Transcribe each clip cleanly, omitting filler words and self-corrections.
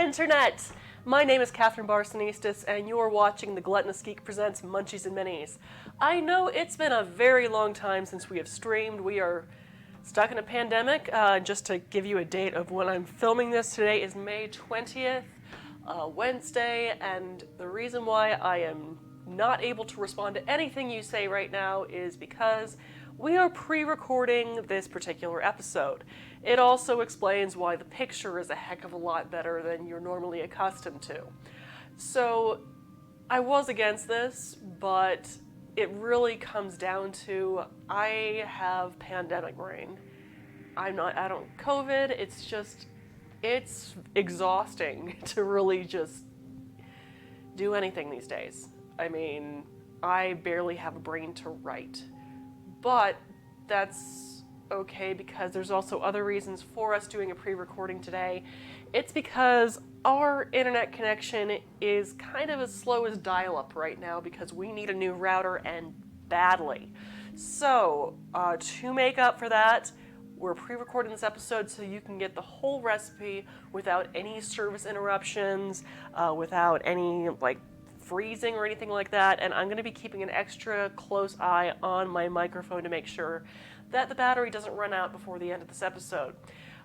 Internet! My name is Catherine Barsonistis, and you're watching The Gluttonous Geek Presents Munchies and Minis. I know it's been a very long time since we have streamed. We are stuck in a pandemic. Just to give you a date of when I'm filming this, today is May 20th, Wednesday, and the reason why I am not able to respond to anything you say right now is because we are pre-recording this particular episode. It also explains why the picture is a heck of a lot better than you're normally accustomed to. So, I was against this, but it really comes down to I have pandemic brain. I don't COVID, it's exhausting to really just do anything these days. I mean, I barely have a brain to write. But that's okay because there's also other reasons for us doing a pre-recording today. It's because our internet connection is kind of as slow as dial-up right now because we need a new router and badly. So, to make up for that, we're pre-recording this episode so you can get the whole recipe without any service interruptions, without any, freezing or anything like that, and I'm going to be keeping an extra close eye on my microphone to make sure that the battery doesn't run out before the end of this episode.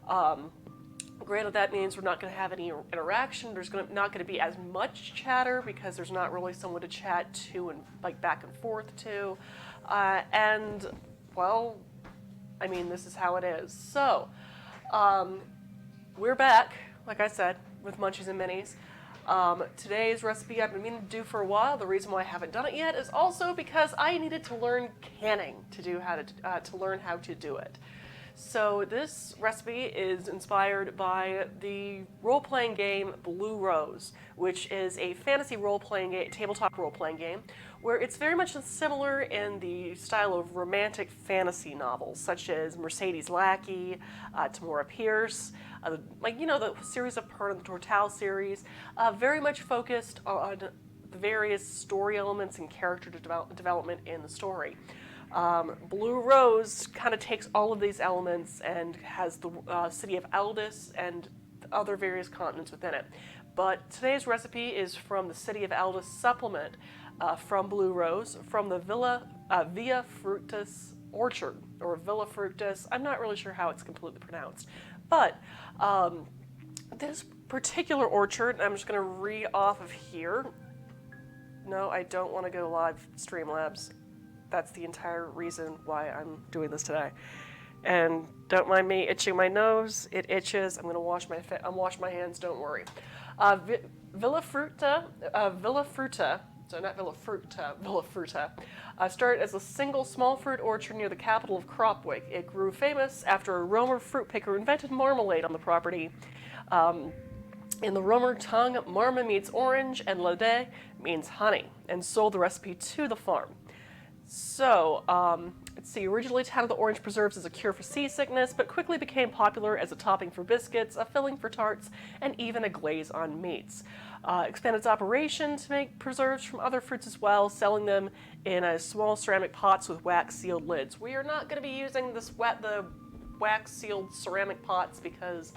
Granted, that means we're not going to have any interaction. There's not going to be as much chatter because there's not really someone to chat to and back and forth to. This is how it is. So, we're back, like I said, with Munchies and Minis. Today's recipe I've been meaning to do for a while. The reason why I haven't done it yet is also because I needed to learn canning to learn how to do it. So this recipe is inspired by the role-playing game Blue Rose, which is a fantasy role-playing game, tabletop role-playing game, where it's very much similar in the style of romantic fantasy novels, such as Mercedes Lackey, Tamora Pierce, the series of Pern and the Tortal series, very much focused on the various story elements and character development in the story. Blue Rose kind of takes all of these elements and has the city of Aldous and other various continents within it. But today's recipe is from the City of Aldous supplement from Blue Rose, from the Via Frutas orchard, or Villa Frutas. I'm not really sure how it's completely pronounced. But this particular orchard, I'm just going to read off of here. No, I don't want to go live Streamlabs. That's the entire reason why I'm doing this today. And don't mind me itching my nose. It itches. I'm going to wash my hands. Don't worry. Villa Fruta. So not Villa Fruta. Started as a single small fruit orchard near the capital of Cropwick. It grew famous after a Romer fruit picker invented marmalade on the property. In the Romer tongue, marma means orange and lade means honey, and sold the recipe to the farm. So, let's see, originally touted the orange preserves as a cure for seasickness, but quickly became popular as a topping for biscuits, a filling for tarts, and even a glaze on meats. Expanded its operation to make preserves from other fruits as well, selling them in small ceramic pots with wax-sealed lids. We are not going to be using the wax-sealed ceramic pots because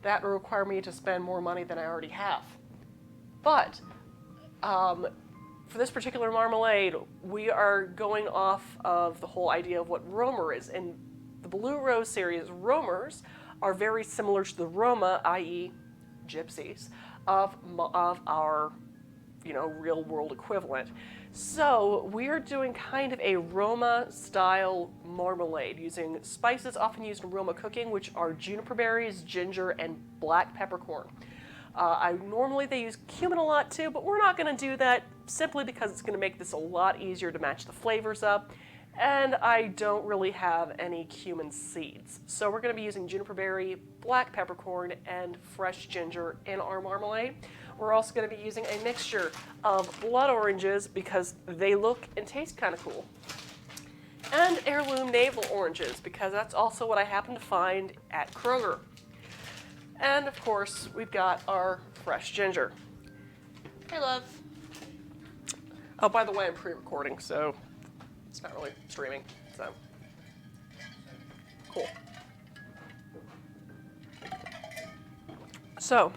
that will require me to spend more money than I already have. But, for this particular marmalade, we are going off of the whole idea of what Romer is. In the Blue Rose series, Romers are very similar to the Roma, i.e. gypsies, of our, real-world equivalent. So we're doing kind of a Roma-style marmalade using spices often used in Roma cooking, which are juniper berries, ginger, and black peppercorn. Normally they use cumin a lot too, but we're not going to do that simply because it's going to make this a lot easier to match the flavors up, and I don't really have any cumin seeds. So we're going to be using juniper berry, black peppercorn, and fresh ginger in our marmalade. We're also going to be using a mixture of blood oranges because they look and taste kind of cool, and heirloom navel oranges because that's also what I happen to find at Kroger. And of course, we've got our fresh ginger. Hey, love. Oh, by the way, I'm pre-recording, so it's not really streaming, so cool. So,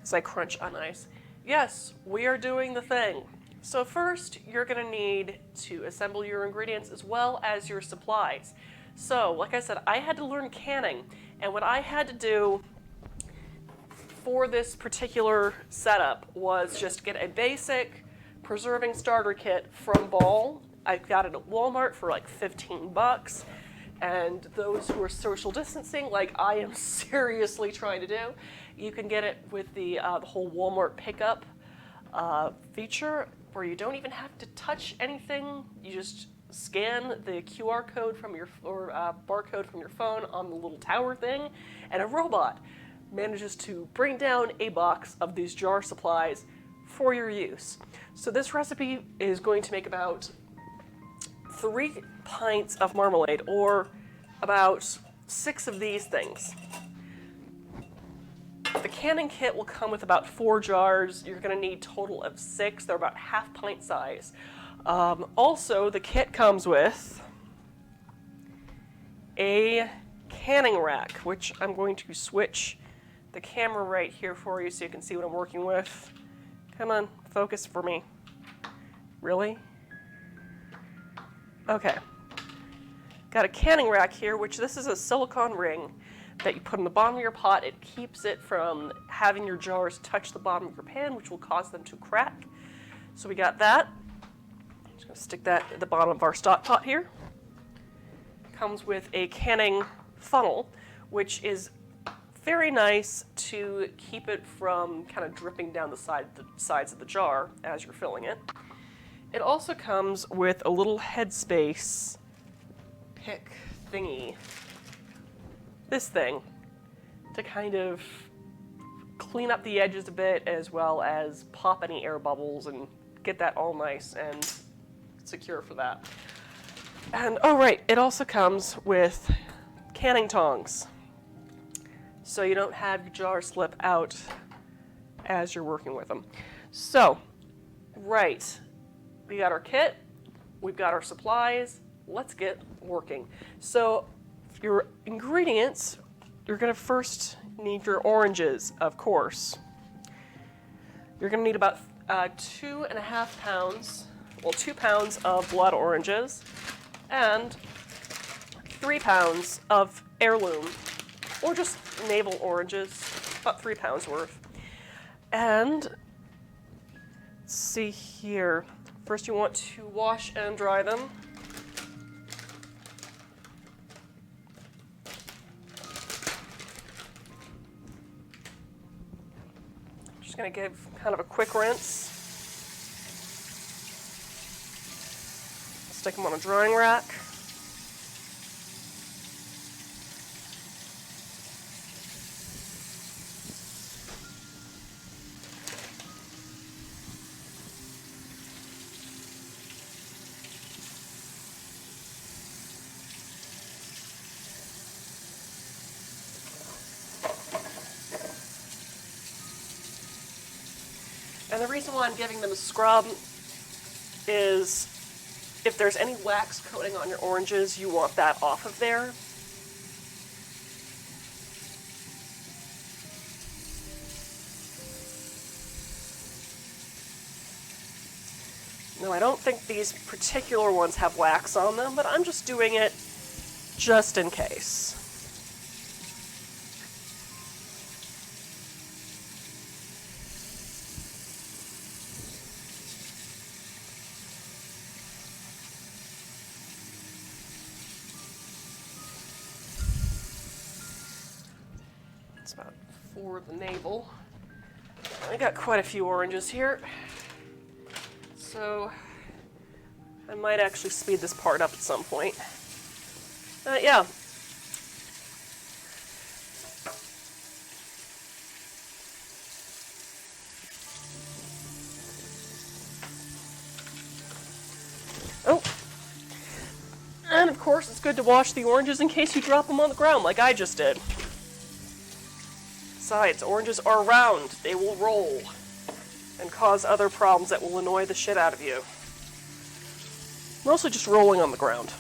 as I crunch on ice, yes, we are doing the thing. So first, you're gonna need to assemble your ingredients as well as your supplies. So, like I said, I had to learn canning, and what I had to do for this particular setup was just get a basic preserving starter kit from Ball. I got it at Walmart for like 15 bucks. And those who are social distancing, like I am seriously trying to do, you can get it with the whole Walmart pickup feature, where you don't even have to touch anything. You just scan the QR code from your barcode from your phone on the little tower thing, and a robot manages to bring down a box of these jar supplies for your use. So this recipe is going to make about 3 pints of marmalade, or about 6 of these things. The canning kit will come with about 4 jars. You're going to need a total of 6. They're about half pint size. Also, the kit comes with a canning rack, which I'm going to switch the camera right here for you so you can see what I'm working with. Come on, focus for me. Really? Okay. Got a canning rack here, which this is a silicone ring that you put in the bottom of your pot. It keeps it from having your jars touch the bottom of your pan, which will cause them to crack. So we got that. I'm just going to stick that at the bottom of our stock pot here. Comes with a canning funnel, which is very nice to keep it from kind of dripping down the sides of the jar as you're filling it. It also comes with a little headspace pick thingy. This thing to kind of clean up the edges a bit, as well as pop any air bubbles and get that all nice and secure for that. And oh right, it also comes with canning tongs, so you don't have your jar slip out as you're working with them. So, right, we got our kit, we've got our supplies, let's get working. So, your ingredients, you're gonna first need your oranges, of course. You're gonna need about 2.5 pounds, well, 2 pounds of blood oranges, and 3 pounds of heirloom, or just navel oranges, about 3 pounds worth. And let's see here. First you want to wash and dry them. Just gonna give kind of a quick rinse. Stick them on a drying rack. And the reason why I'm giving them a scrub is if there's any wax coating on your oranges, you want that off of there. No, I don't think these particular ones have wax on them, but I'm just doing it just in case. It's about 4 of the navel. I got quite a few oranges here, so I might actually speed this part up at some point. Yeah. Oh. And of course, it's good to wash the oranges in case you drop them on the ground like I just did. Besides, oranges are round. They will roll and cause other problems that will annoy the shit out of you. Mostly just rolling on the ground.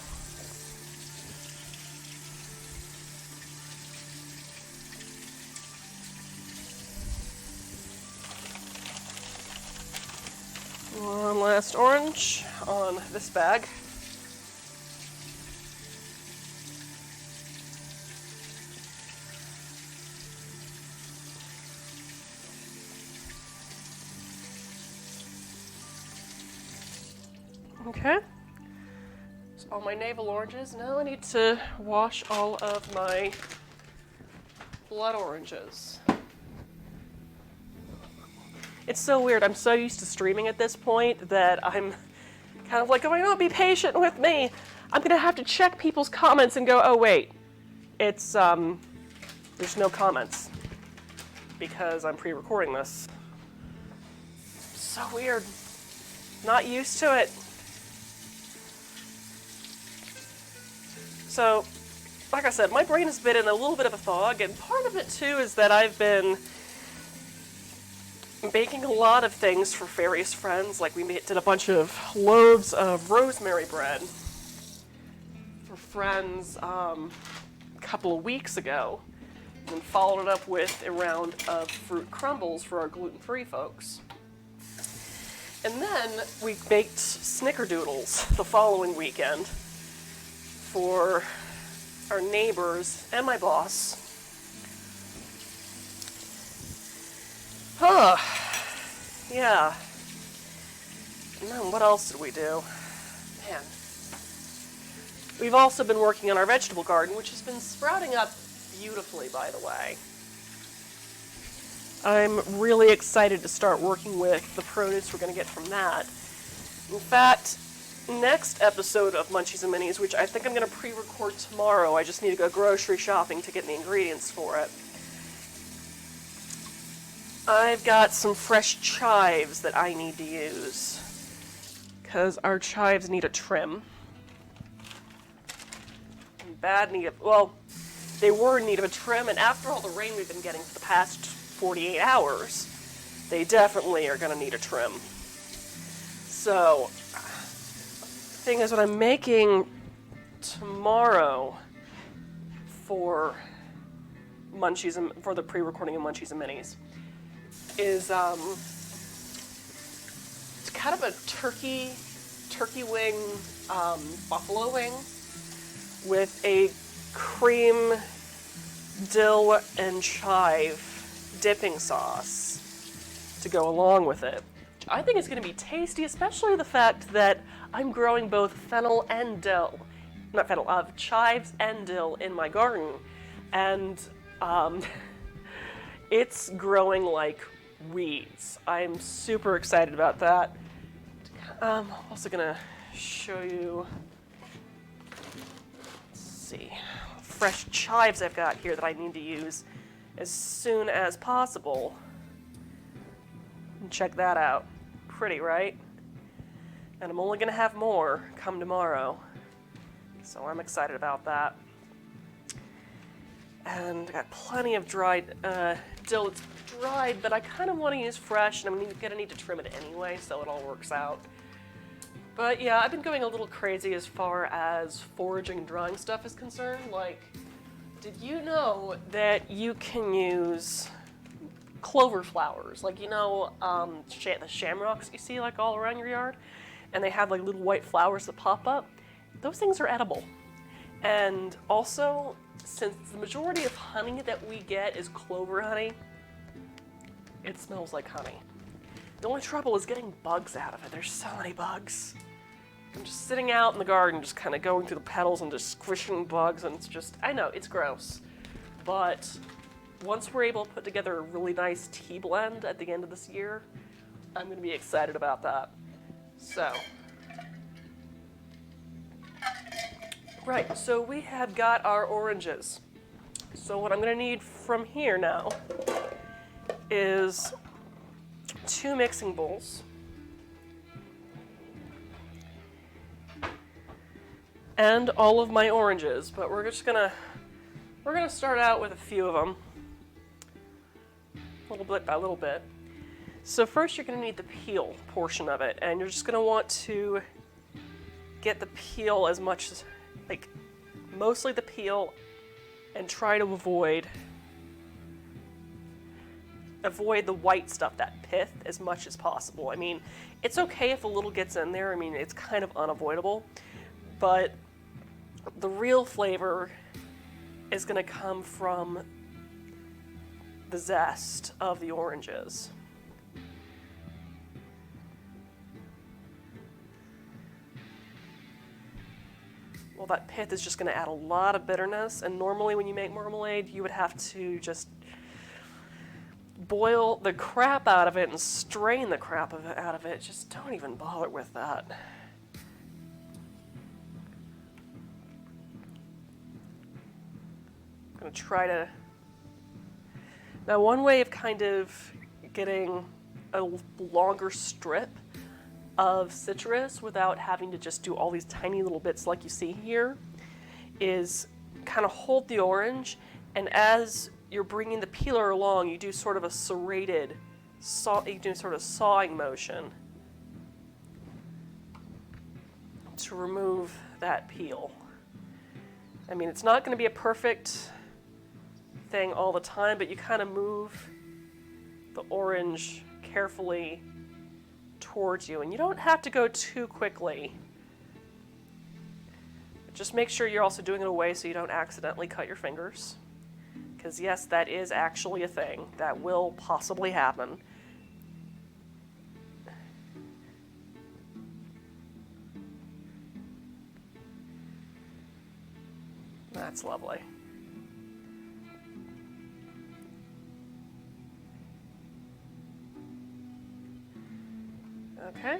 last orange on this bag. Okay. So all my navel oranges. Now I need to wash all of my blood oranges. It's so weird. I'm so used to streaming at this point that I'm kind of like going, oh, be patient with me. I'm going to have to check people's comments and go, oh, wait. It's, there's no comments because I'm pre-recording this. So weird. Not used to it. So, like I said, my brain has been in a little bit of a fog, and part of it, too, is that I've been baking a lot of things for various friends. Like we did a bunch of loaves of rosemary bread for friends a couple of weeks ago, and followed it up with a round of fruit crumbles for our gluten-free folks. And then we baked snickerdoodles the following weekend for our neighbors and my boss. Huh. Yeah. And then what else did we do? Man. We've also been working on our vegetable garden, which has been sprouting up beautifully, by the way. I'm really excited to start working with the produce we're going to get from that. In fact, next episode of Munchies and Minis, which I think I'm going to pre-record tomorrow, I just need to go grocery shopping to get the ingredients for it. I've got some fresh chives that I need to use because our chives need a trim. They were in need of a trim, and after all the rain we've been getting for the past 48 hours, they definitely are going to need a trim. So, the thing is, what I'm making tomorrow for Munchies and for the pre-recording of Munchies and Minis is it's kind of a turkey wing, buffalo wing with a cream, dill, and chive dipping sauce to go along with it. I think it's going to be tasty, especially the fact that I'm growing both fennel and dill, chives and dill in my garden, and it's growing like weeds. I'm super excited about that. I'm also gonna show you, let's see, fresh chives I've got here that I need to use as soon as possible. And check that out. Pretty, right? And I'm only gonna have more come tomorrow. So I'm excited about that. And I got plenty of dried dill. It's dried, but I kind of want to use fresh, and I'm gonna need to trim it anyway, so it all works out. But yeah, I've been going a little crazy as far as foraging and drying stuff is concerned. Like, did you know that you can use clover flowers? Like, you know, the shamrocks you see like all around your yard, and they have like little white flowers that pop up. Those things are edible. And also, since the majority of honey that we get is clover honey, it smells like honey. The only trouble is getting bugs out of it. There's so many bugs. I'm just sitting out in the garden, just kind of going through the petals and just squishing bugs, and it's just, I know, it's gross. But once we're able to put together a really nice tea blend at the end of this year, I'm going to be excited about that. So, right, so we have got our oranges. So what I'm going to need from here now is 2 mixing bowls and all of my oranges, but we're gonna start out with a few of them, little bit by little bit. So first you're gonna need the peel portion of it, and you're just gonna want to get the peel as much as, like, mostly the peel, and try to avoid avoid the white stuff, that pith, as much as possible. I mean, it's okay if a little gets in there. I mean, it's kind of unavoidable, but the real flavor is going to come from the zest of the oranges. Well, that pith is just going to add a lot of bitterness, and normally when you make marmalade, you would have to just boil the crap out of it and strain the crap out of it. Just don't even bother with that. I'm going to try to... Now, one way of kind of getting a longer strip of citrus without having to just do all these tiny little bits like you see here is kind of hold the orange, and as you're bringing the peeler along, you do sort of a serrated, you do sort of sawing motion to remove that peel. I mean, it's not going to be a perfect thing all the time, but you kind of move the orange carefully towards you, and you don't have to go too quickly. Just make sure you're also doing it away so you don't accidentally cut your fingers, because yes, that is actually a thing that will possibly happen. That's lovely. Okay.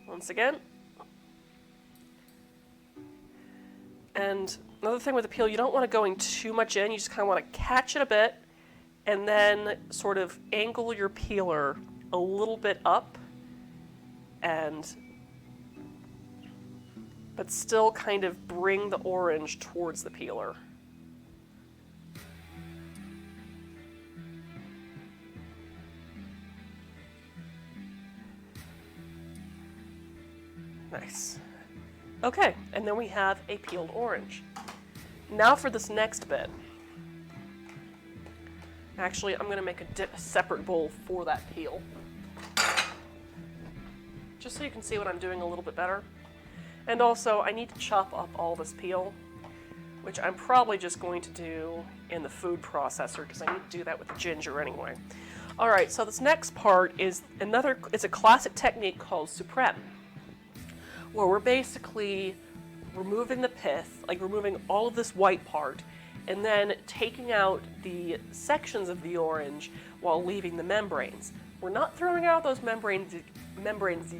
Once again. And another thing with the peel, you don't want to go in too much in. You just kind of want to catch it a bit and then sort of angle your peeler a little bit up, but still kind of bring the orange towards the peeler. Nice. Okay, and then we have a peeled orange. Now for this next bit. Actually, I'm going to make a separate bowl for that peel, just so you can see what I'm doing a little bit better. And also, I need to chop up all this peel, which I'm probably just going to do in the food processor, because I need to do that with the ginger anyway. All right, so this next part is it's a classic technique called supreme, where we're basically removing the pith, like removing all of this white part, and then taking out the sections of the orange while leaving the membranes. We're not throwing out those membranes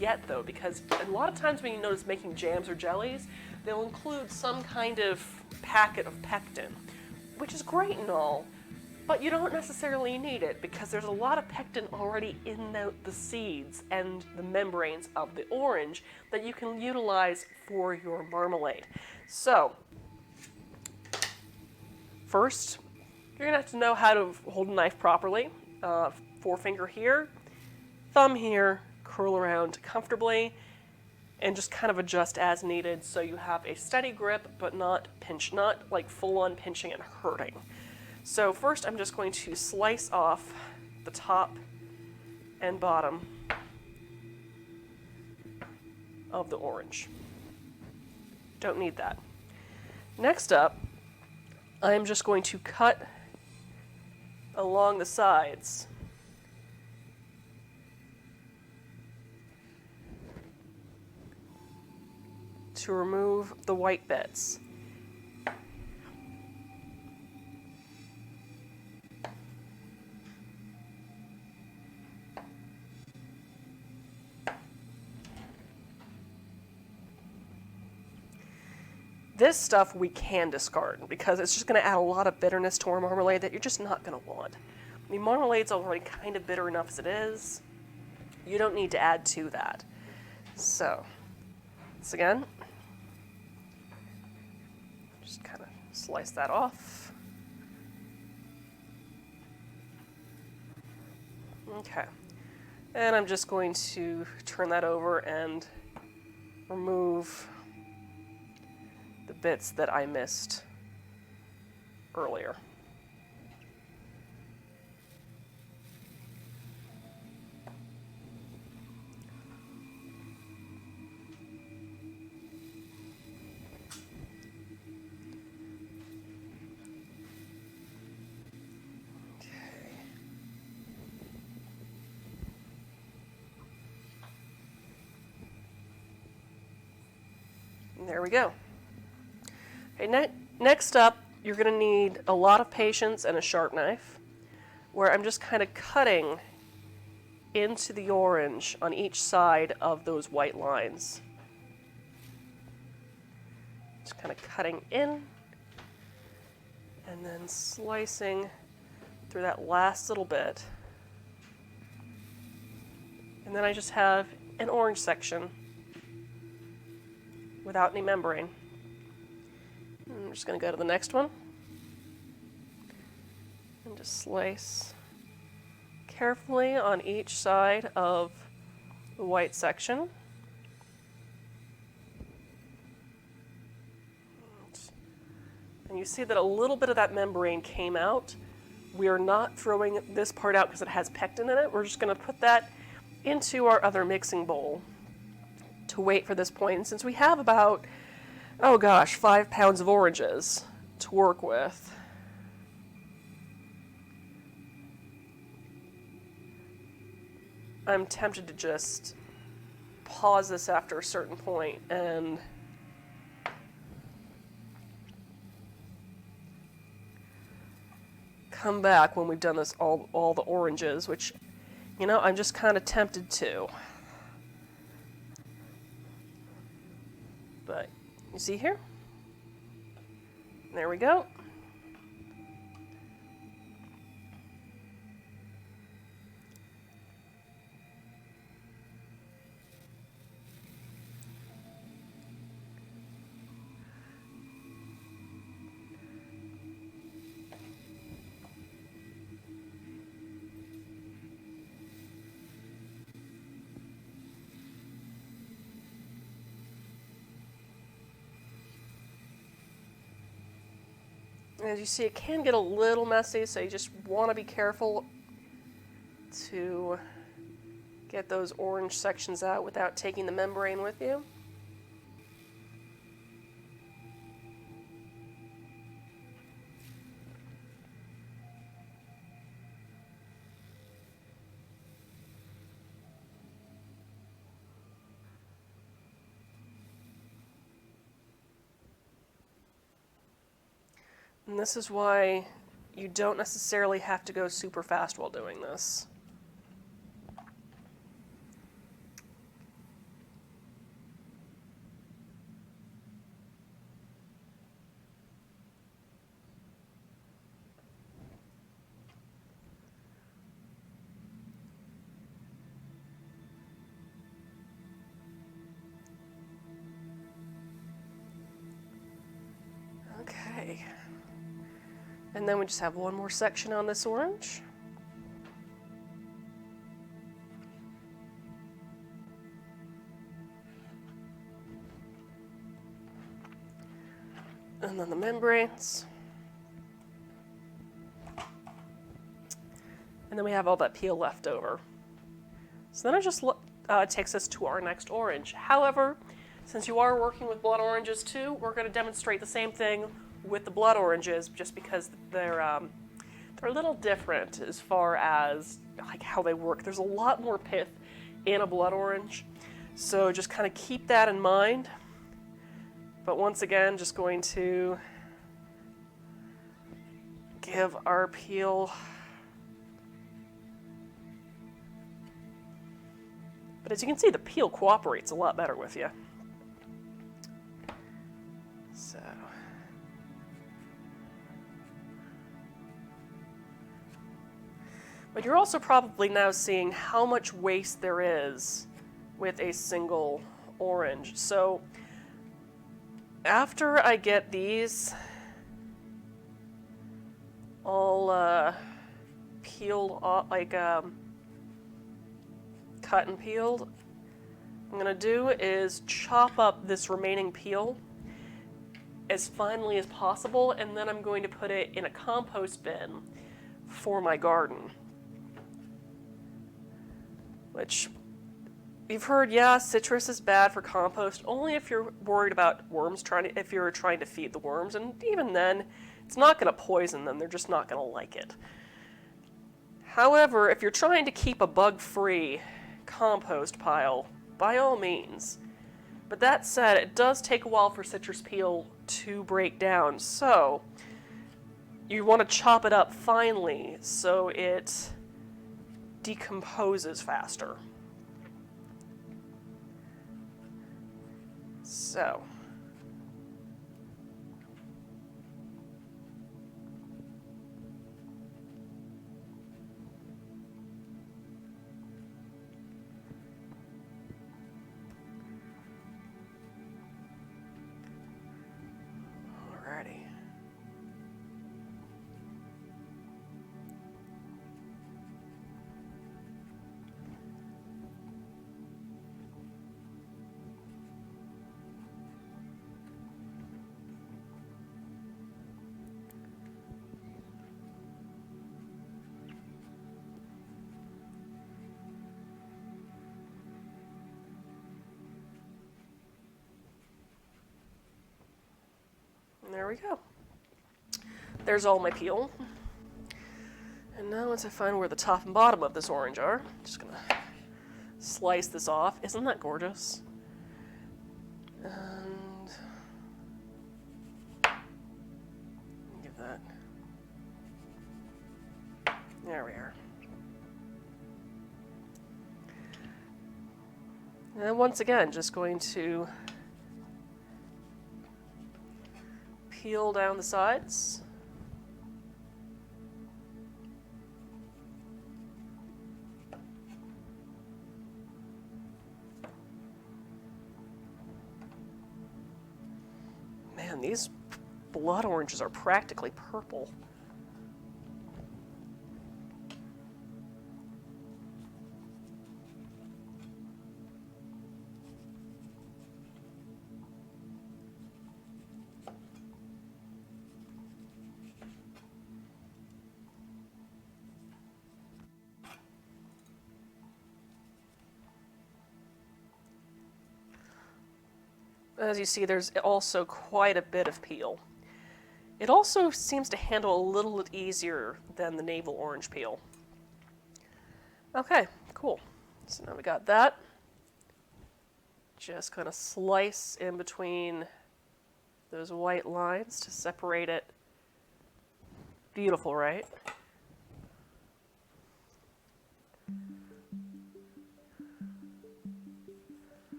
yet, though, because a lot of times when you notice making jams or jellies, they'll include some kind of packet of pectin, which is great and all, but you don't necessarily need it, because there's a lot of pectin already in the seeds and the membranes of the orange that you can utilize for your marmalade. So, first, you're going to have to know how to hold a knife properly. Forefinger here, thumb here, curl around comfortably, and just kind of adjust as needed so you have a steady grip, but not like full-on pinching and hurting. So first I'm just going to slice off the top and bottom of the orange. Don't need that. Next up, I'm just going to cut along the sides. To remove the white bits. This stuff we can discard because it's just going to add a lot of bitterness to our marmalade that you're just not going to want. I mean, marmalade's already kind of bitter enough as it is. You don't need to add to that. So, once again, just kind of slice that off. Okay. And I'm just going to turn that over and remove the bits that I missed earlier. There we go. Okay, next up, you're going to need a lot of patience and a sharp knife, where I'm just kind of cutting into the orange on each side of those white lines. Just kind of cutting in, and then slicing through that last little bit. And then I just have an orange section without any membrane. I'm just going to go to the next one and just slice carefully on each side of the white section. And you see that a little bit of that membrane came out. We are not throwing this part out because it has pectin in it. We're just going to put that into our other mixing bowl to wait for this point. And since we have about, 5 pounds of oranges to work with, I'm tempted to just pause this after a certain point and come back when we've done this all the oranges, which, I'm just kind of tempted to. But you see here? There we go. As you see, it can get a little messy, so you just want to be careful to get those orange sections out without taking the membrane with you. And this is why you don't necessarily have to go super fast while doing this. Okay. And then we just have one more section on this orange. And then the membranes. And then we have all that peel left over. So then it just takes us to our next orange. However, since you are working with blood oranges too, we're going to demonstrate the same thing with the blood oranges, just because they're a little different as far as like how they work. There's a lot more pith in a blood orange, so just kind of keep that in mind. But once again, just going to give our peel. But as you can see, the peel cooperates a lot better with you. So. But you're also probably now seeing how much waste there is with a single orange. So after I get these all peeled off, like cut and peeled, what I'm gonna do is chop up this remaining peel, as finely as possible, and then I'm going to put it in a compost bin for my garden. Which, you've heard, yeah, citrus is bad for compost, only if you're worried about worms if you're trying to feed the worms, and even then, it's not going to poison them, they're just not going to like it. However, if you're trying to keep a bug-free compost pile, by all means. But that said, it does take a while for citrus peel to break down, so you want to chop it up finely so it decomposes faster. So, alrighty. There we go. There's all my peel. And now once I find where the top and bottom of this orange are, I'm just gonna slice this off. Isn't that gorgeous? And give that. There we are. And once again, just going to peel down the sides. Man, these blood oranges are practically purple. As you see, there's also quite a bit of peel. It also seems to handle a little easier than the navel orange peel. Okay, cool. So now we got that. Just kind of slice in between those white lines to separate it. Beautiful, right?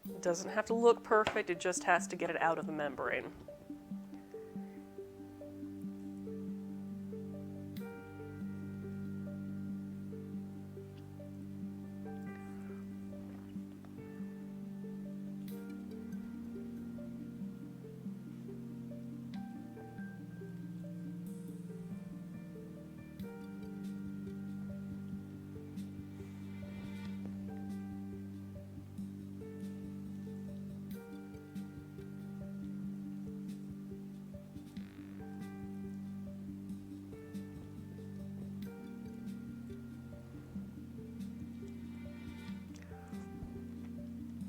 It doesn't have to look perfect, it just has to get it out of the membrane.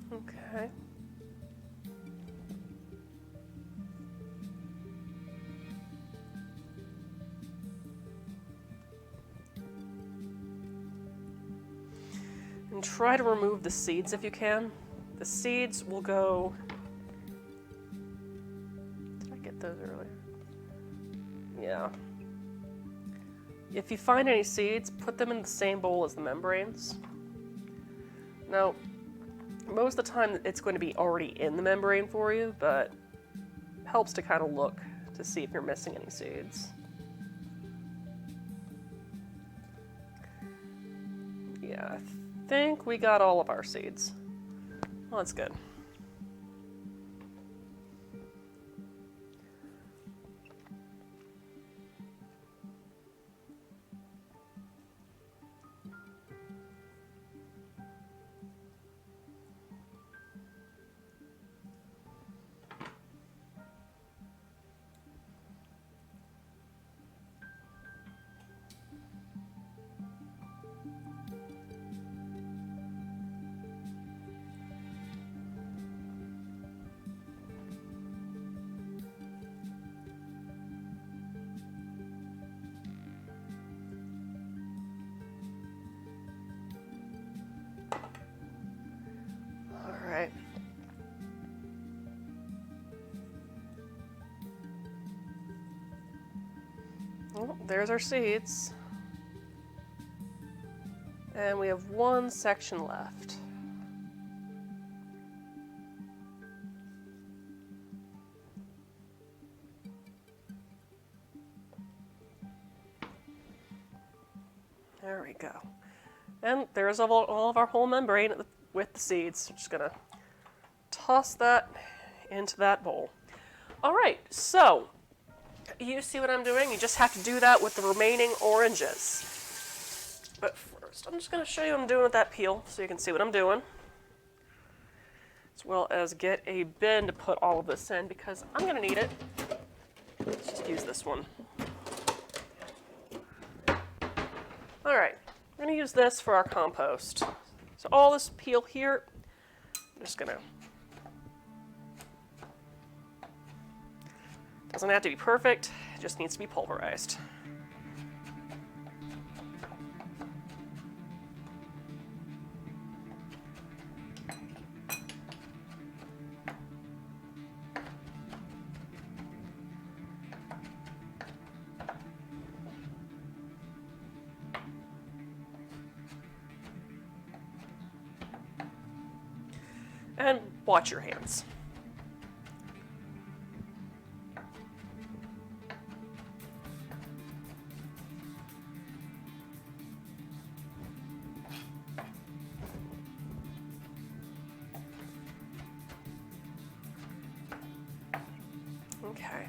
Okay. And try to remove the seeds if you can. The seeds will go... Did I get those earlier? Yeah. If you find any seeds, put them in the same bowl as the membranes. Now, most of the time it's going to be already in the membrane for you, but it helps to kind of look to see if you're missing any seeds. Yeah, I think we got all of our seeds. Well, that's good. there's our seeds. And we have one section left. There we go. And there's all of our whole membrane with the seeds. I'm just gonna toss that into that bowl. All right, so you see what I'm doing? You just have to do that with the remaining oranges. But first, I'm just gonna show you what I'm doing with that peel so you can see what I'm doing. As well as get a bin to put all of this in because I'm gonna need it. Let's just use this one. All right, we're gonna use this for our compost. So all this peel here, I'm just gonna, doesn't have to be perfect, it just needs to be pulverized. And watch your hands. Okay.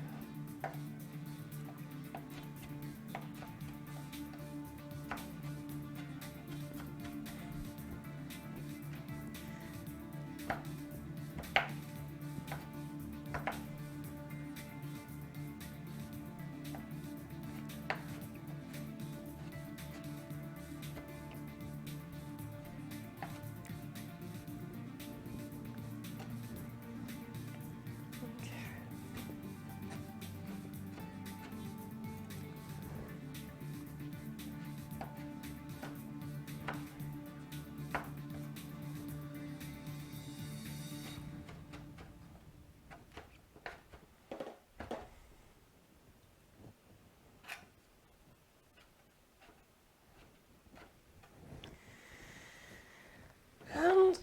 And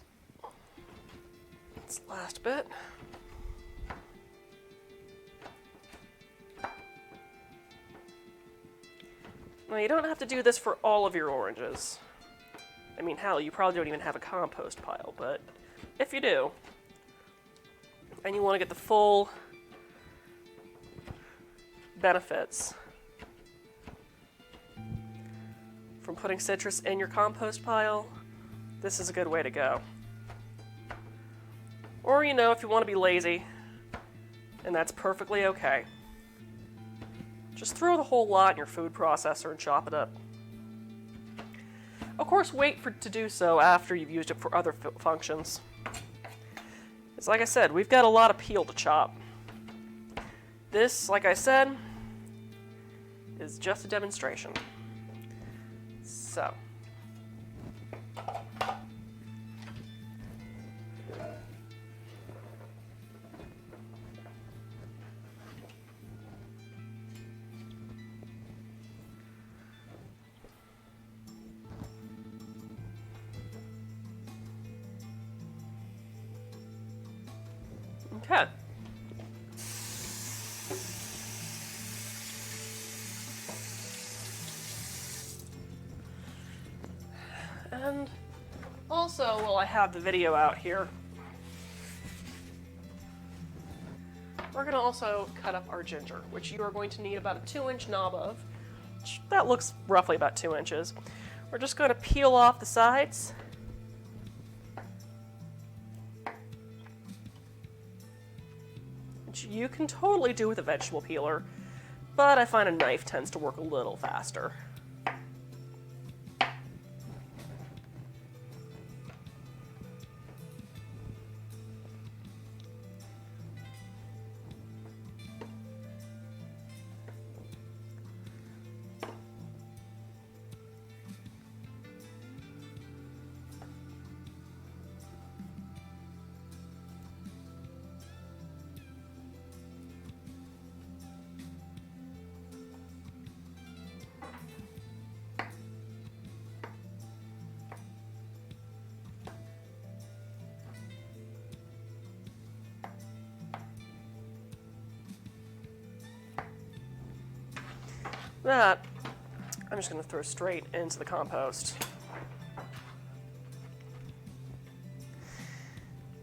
this last bit. Now you don't have to do this for all of your oranges. I mean, hell, you probably don't even have a compost pile, but if you do, and you want to get the full benefits from putting citrus in your compost pile, this is a good way to go. Or, you know, if you want to be lazy, and that's perfectly okay, just throw the whole lot in your food processor and chop it up. Of course, wait to do so after you've used it for other functions. It's like I said, we've got a lot of peel to chop. This, like I said, is just a demonstration. So. Okay. And also, while I have the video out here, we're going to also cut up our ginger, which you are going to need about a 2-inch knob of. That looks roughly about 2 inches. We're just going to peel off the sides. Which you can totally do with a vegetable peeler, but I find a knife tends to work a little faster. that, I'm just going to throw straight into the compost.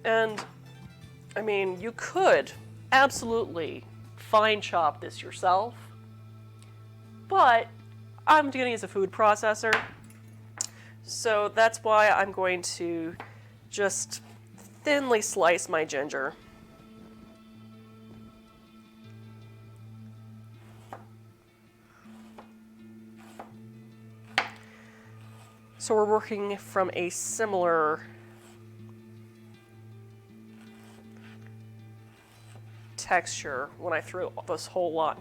And, I mean, you could absolutely fine chop this yourself, but I'm going to use a food processor, so that's why I'm going to just thinly slice my ginger. So we're working from a similar texture when I threw this whole lot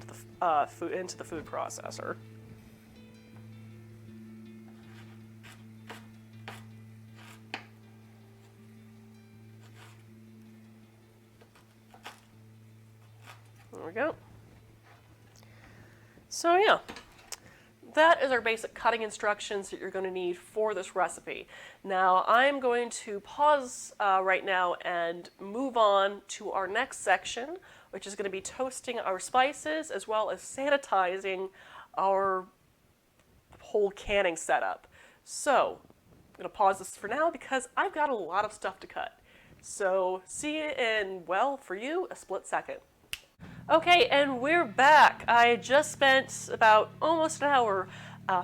into the food processor. There we go. So yeah, that is our basic cutting instructions that you're going to need for this recipe. Now I'm going to pause right now and move on to our next section, which is going to be toasting our spices as well as sanitizing our whole canning setup. So I'm going to pause this for now because I've got a lot of stuff to cut. So see you in, well, for you, a split second. Okay, and we're back. I just spent about almost an hour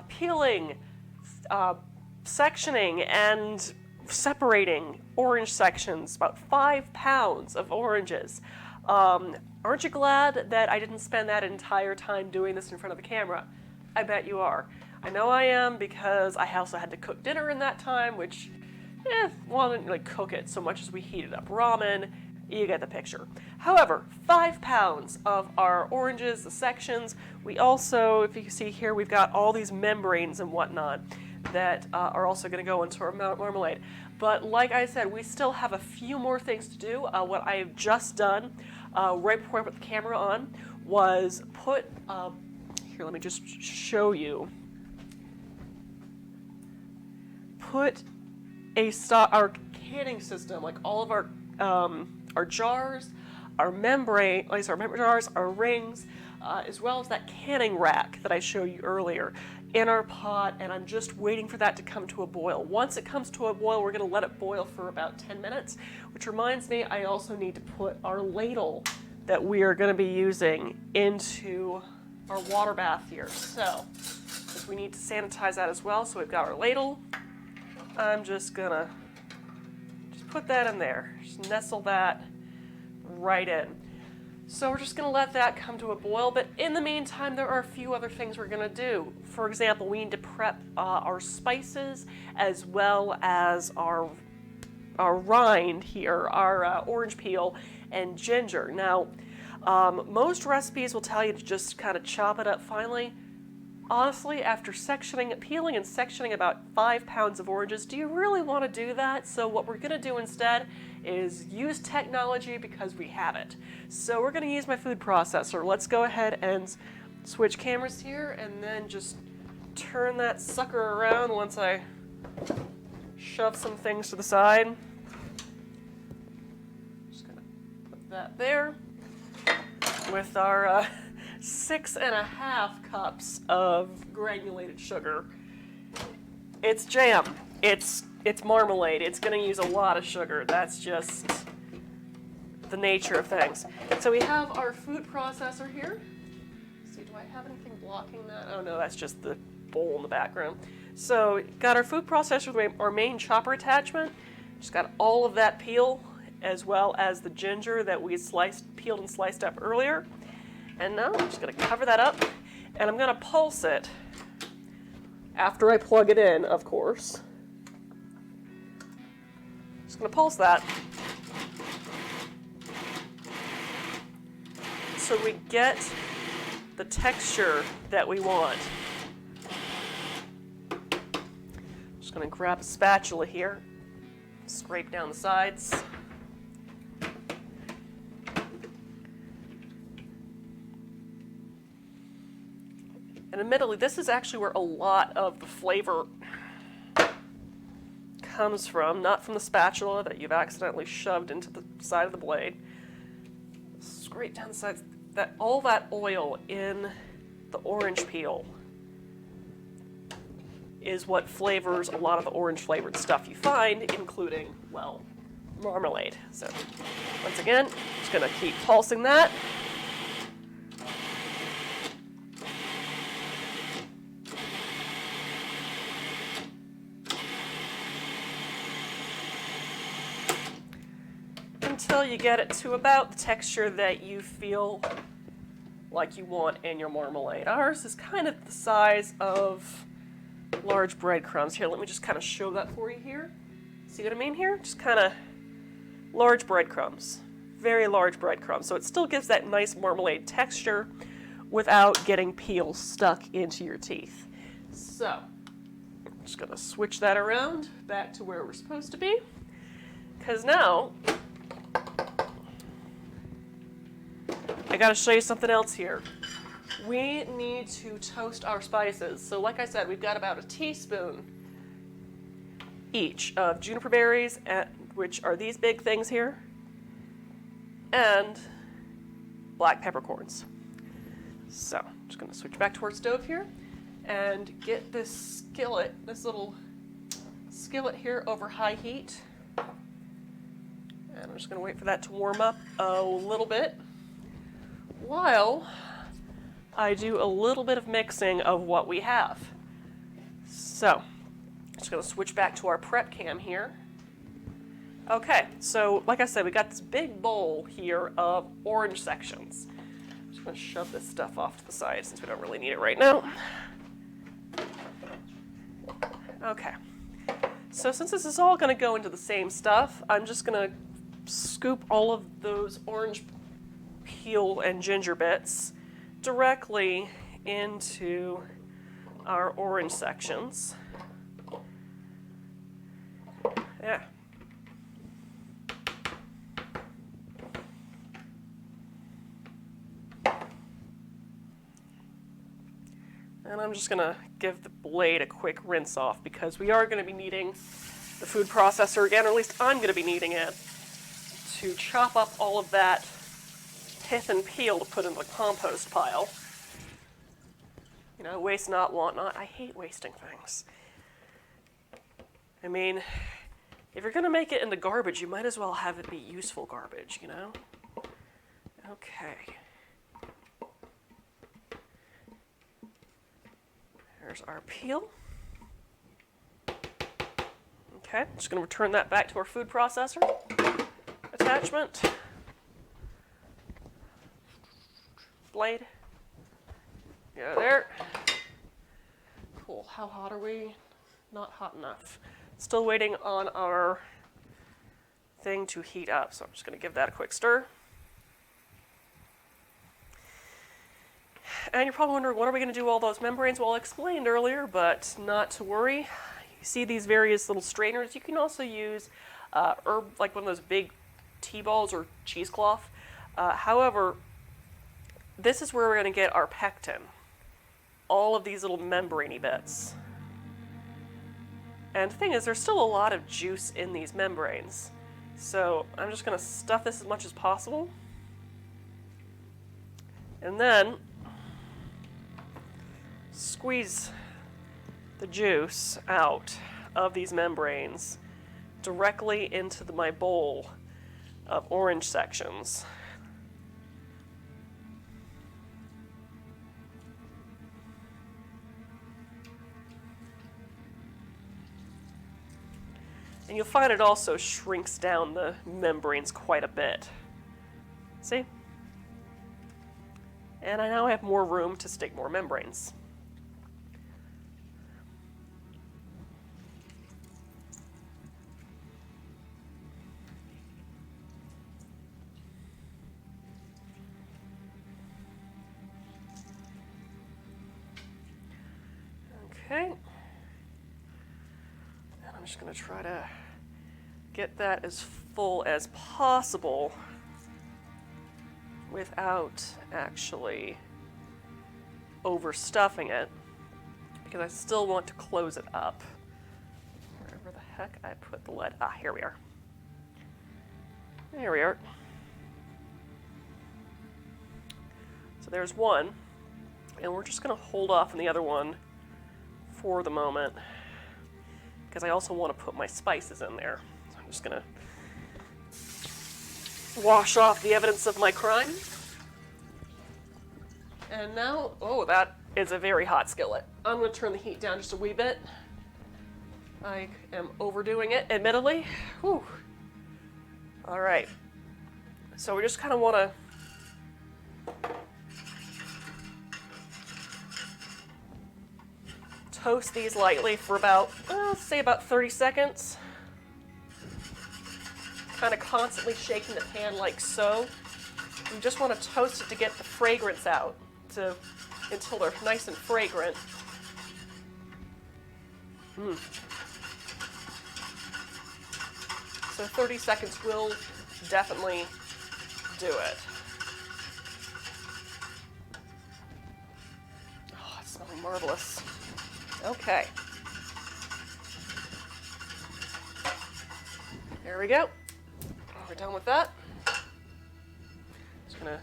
peeling, sectioning, and separating orange sections, about 5 pounds of oranges. Aren't you glad that I didn't spend that entire time doing this in front of the camera? I bet you are. I know I am because I also had to cook dinner in that time, which, well, I didn't really cook it so much as we heated up ramen. You get the picture. However, 5 pounds of our oranges, the sections. We also, if you can see here, we've got all these membranes and whatnot that are also going to go into our marmalade. But like I said, we still have a few more things to do. What I have just done right before I put the camera on was put, here, let me just show you. Put our canning system, like all of our jars, our membrane, like our membrane jars, our rings, as well as that canning rack that I showed you earlier in our pot, and I'm just waiting for that to come to a boil. Once it comes to a boil, we're going to let it boil for about 10 minutes, which reminds me I also need to put our ladle that we are going to be using into our water bath here. So, we need to sanitize that as well, so we've got our ladle. I'm just going to put that in there, just nestle that right in. So we're just going to let that come to a boil, but in the meantime there are a few other things we're going to do. For example, we need to prep our spices as well as our rind here, our orange peel and ginger. Now, most recipes will tell you to just kind of chop it up finely. Honestly, after peeling and sectioning about 5 pounds of oranges, do you really want to do that? So what we're going to do instead is use technology because we have it. So we're going to use my food processor. Let's go ahead and switch cameras here and then just turn that sucker around once I shove some things to the side. Just going to put that there with our 6.5 cups of granulated sugar. It's jam. It's marmalade. It's going to use a lot of sugar. That's just the nature of things. So we have our food processor here. Let's see, do I have anything blocking that? Oh no, that's just the bowl in the background. So got our food processor with our main chopper attachment. Just got all of that peel as well as the ginger that we peeled and sliced up earlier. And now I'm just going to cover that up, and I'm going to pulse it after I plug it in, of course. Just going to pulse that so we get the texture that we want. Just going to grab a spatula here, scrape down the sides. And admittedly, this is actually where a lot of the flavor comes from, not from the spatula that you've accidentally shoved into the side of the blade. Scrape down the sides, all that oil in the orange peel is what flavors a lot of the orange flavored stuff you find, including, well, marmalade. So once again, just gonna keep pulsing that. Until you get it to about the texture that you feel like you want in your marmalade. Ours is kind of the size of large breadcrumbs. Here, let me just kind of show that for you here. See what I mean here? Just kind of large breadcrumbs. Very large breadcrumbs. So it still gives that nice marmalade texture without getting peel stuck into your teeth. So, I'm just going to switch that around back to where we're supposed to be. Because now, I got to show you something else here. We need to toast our spices. So like I said, we've got about a teaspoon each of juniper berries, which are these big things here, and black peppercorns. So I'm just going to switch back to our stove here and get this skillet, this little skillet here over high heat. And I'm just going to wait for that to warm up a little bit while I do a little bit of mixing of what we have. So, just going to switch back to our prep cam here. Okay, so like I said, we got this big bowl here of orange sections. I'm just going to shove this stuff off to the side since we don't really need it right now. Okay, so since this is all going to go into the same stuff, I'm just going to scoop all of those orange peel and ginger bits directly into our orange sections. Yeah. And I'm just going to give the blade a quick rinse off because we are going to be needing the food processor again, or at least I'm going to be needing it, to chop up all of that pith and peel to put in the compost pile. You know, waste not, want not. I hate wasting things. I mean, if you're going to make it into garbage, you might as well have it be useful garbage, you know? Okay. There's our peel. Okay, just going to return that back to our food processor attachment. Blade. Go there. Cool. How hot are we? Not hot enough. Still waiting on our thing to heat up, so I'm just going to give that a quick stir. And you're probably wondering, what are we going to do all those membranes? Well, I explained earlier, but not to worry. You see these various little strainers. You can also use herb, like one of those big tea balls or cheesecloth. However, this is where we're going to get our pectin. All of these little membraney bits. And the thing is, there's still a lot of juice in these membranes. So I'm just going to stuff this as much as possible. And then squeeze the juice out of these membranes directly into my bowl of orange sections. And you'll find it also shrinks down the membranes quite a bit. See? And I now have more room to stick more membranes. Okay. And I'm just going to try to get that as full as possible without actually overstuffing it, because I still want to close it up. Wherever the heck I put the lid. Ah, here we are. There we are. So there's one. And we're just going to hold off on the other one for the moment, because I also want to put my spices in there. So I'm just going to wash off the evidence of my crime. And now, oh, that is a very hot skillet. I'm going to turn the heat down just a wee bit. I am overdoing it, admittedly. Whew. All right. So we just kind of want to toast these lightly for about, let's say about 30 seconds. Kind of constantly shaking the pan like so. You just want to toast it to get the fragrance out, until they're nice and fragrant. So 30 seconds will definitely do it. Oh, it's smelling marvelous. Okay. There we go. We're done with that. Just gonna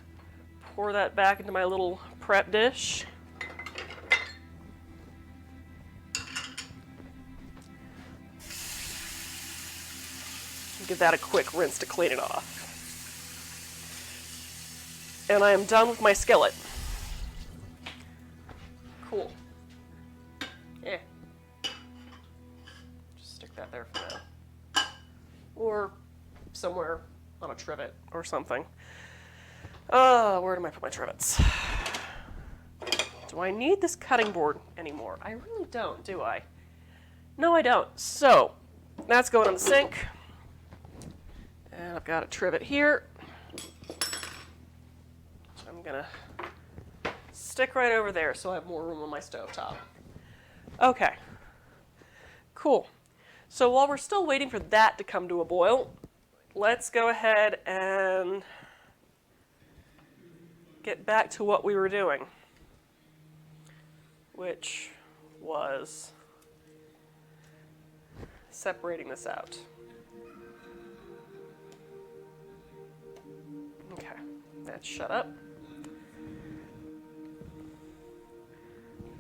pour that back into my little prep dish. Give that a quick rinse to clean it off. And I am done with my skillet. Cool. Yeah. Just stick that there for now. Or somewhere on a trivet or something. Where do I put my trivets? Do I need this cutting board anymore? I really don't, do I? No, I don't. So, that's going in the sink. And I've got a trivet here. So I'm gonna stick right over there so I have more room on my stovetop. Okay, cool. So while we're still waiting for that to come to a boil, let's go ahead and get back to what we were doing, which was separating this out. Okay, let's shut up.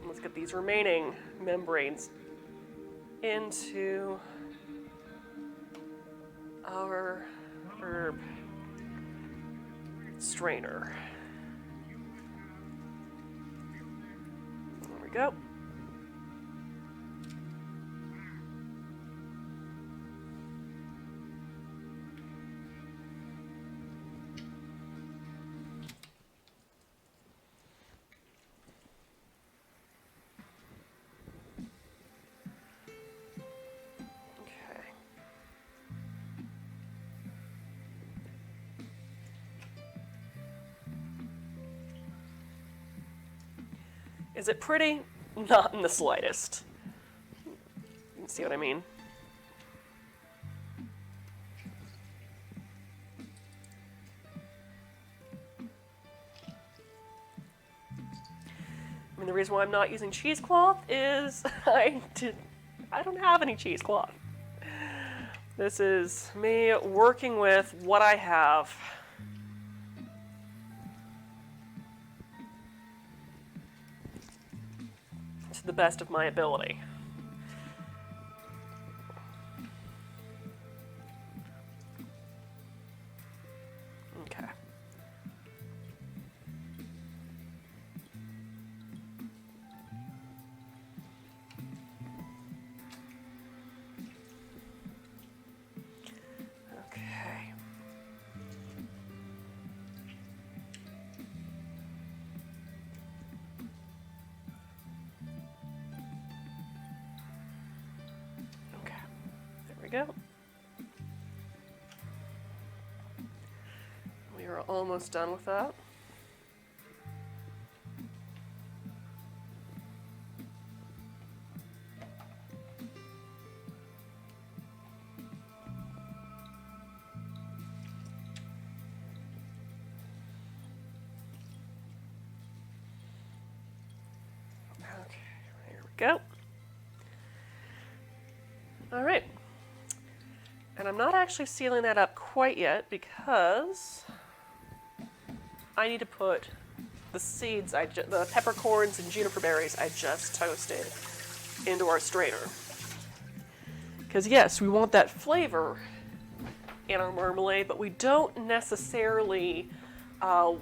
Let's get these remaining membranes into our herb strainer. There we go. Is it pretty? Not in the slightest. You see what I mean? I mean, the reason why I'm not using cheesecloth is I don't have any cheesecloth. This is me working with what I have. To the best of my ability. Okay. Okay. Go. We are almost done with that. Okay, here we go. All right. And I'm not actually sealing that up quite yet because I need to put the seeds, the peppercorns and juniper berries I just toasted into our strainer. Because yes, we want that flavor in our marmalade, but we don't necessarily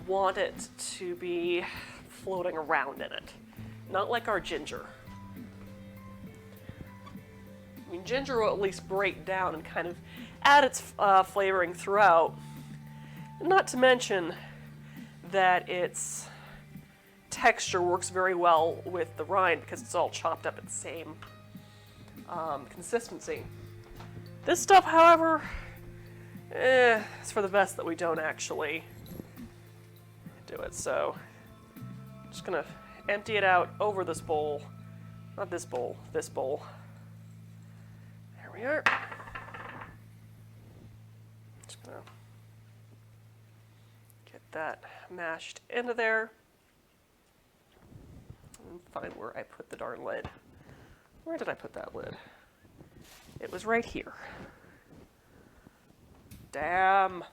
want it to be floating around in it. Not like our ginger. I mean, ginger will at least break down and kind of add its flavoring throughout. Not to mention that its texture works very well with the rind because it's all chopped up at the same consistency. This stuff, however, it's for the best that we don't actually do it. So I'm just gonna empty it out over this bowl. Not this bowl, this bowl. There we are. Just gonna get that mashed into there. And find where I put the darn lid. Where did I put that lid? It was right here. Damn.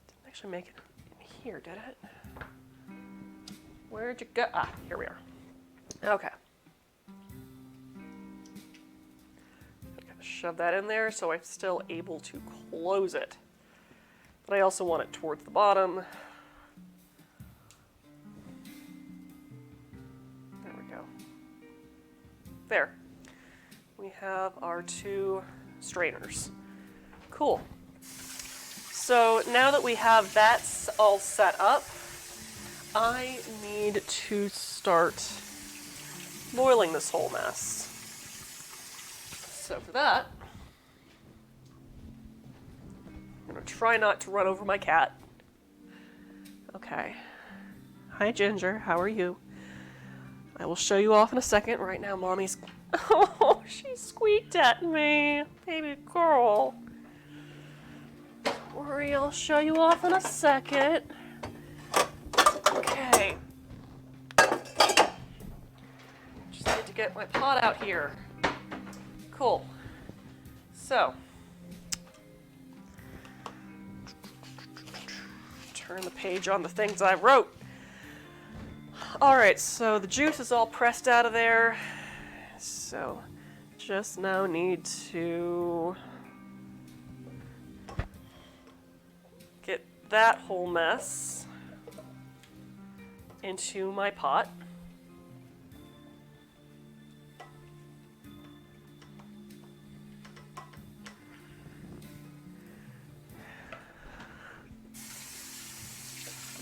Didn't actually make it in here, did it? Where'd you go? Ah, here we are. Okay. I'm gonna shove that in there so I'm still able to close it. But I also want it towards the bottom. There we go. There. We have our 2 strainers. Cool. So now that we have that all set up, I need to start boiling this whole mess. So for that, I'm gonna try not to run over my cat. Okay. Hi, Ginger. How are you? I will show you off in a second. Right now, Mommy's... Oh, she squeaked at me. Baby girl. Don't worry, I'll show you off in a second. Okay. Just need to get my pot out here. Cool. So. Turn the page on the things I wrote. Alright, so the juice is all pressed out of there. So, just now need to get that whole mess into my pot.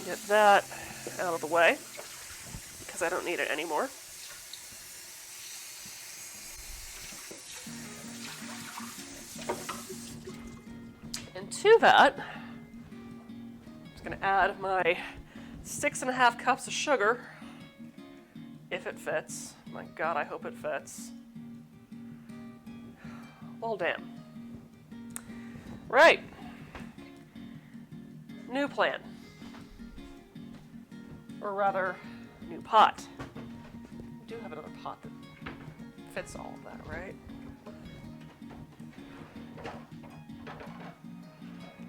Get that out of the way because I don't need it anymore. And to that, I'm just going to add my 6.5 cups of sugar, if it fits. My God, I hope it fits. Well, damn. Right. New plan. Or rather, new pot. I do have another pot that fits all of that, right?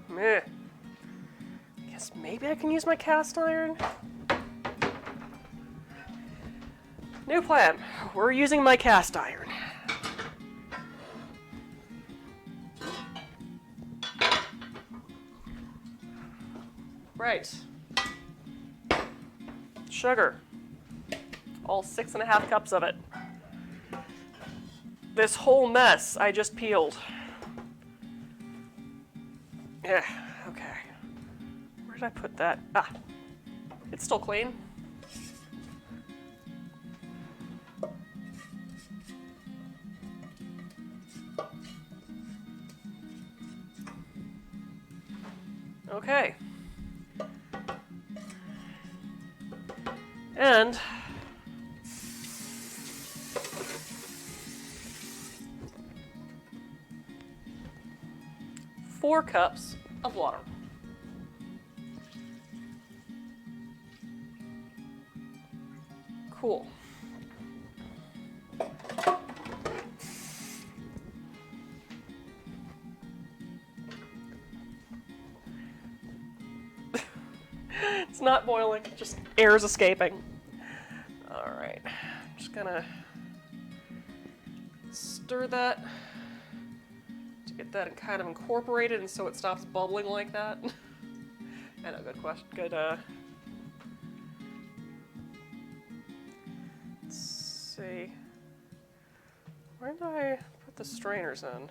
Meh. Guess maybe I can use my cast iron. New plan. We're using my cast iron. Right. Sugar. All 6.5 cups of it. This whole mess I just peeled. Yeah, okay. Where did I put that? Ah, it's still clean. Okay. And four cups of water. Cool. It's not boiling, just air is escaping. All right, I'm just gonna stir that to get that kind of incorporated and so it stops bubbling like that. I know, good question, good, let's see. Where did I put the strainers in?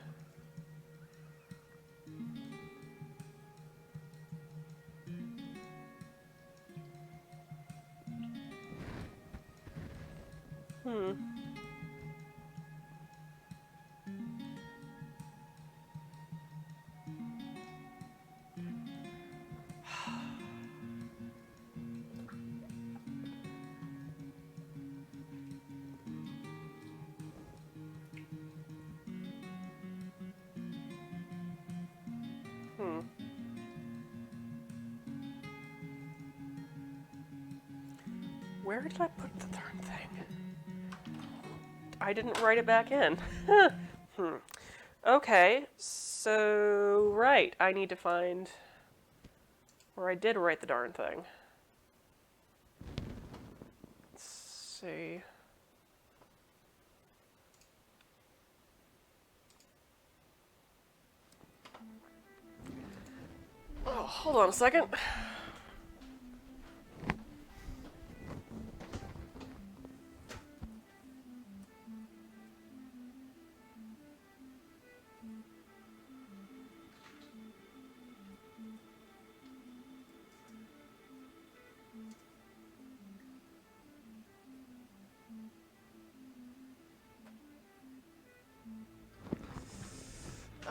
Where did I put the darn thing? I didn't write it back in. Okay, so, right, I need to find where I did write the darn thing. Let's see. Oh, hold on a second.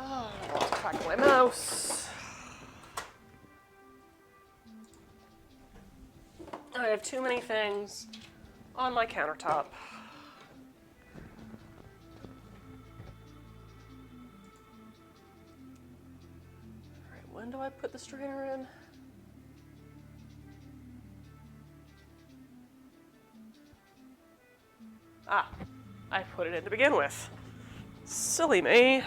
Oh, I lost track of my mouse. I have too many things on my countertop. All right, when do I put the strainer in? Ah, I put it in to begin with. Silly me.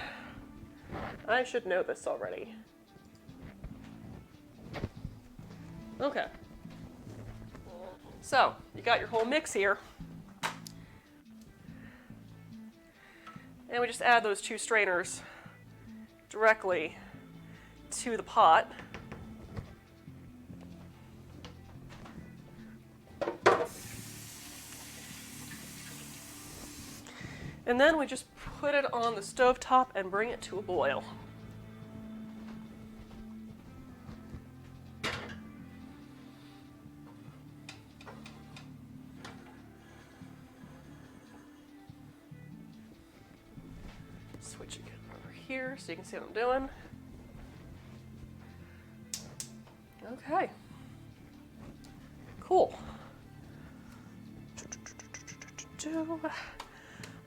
I should know this already. Okay. So, you got your whole mix here. And we just add those two strainers directly to the pot. And then we just put it on the stovetop and bring it to a boil. Switching it over here so you can see what I'm doing. Okay. Cool.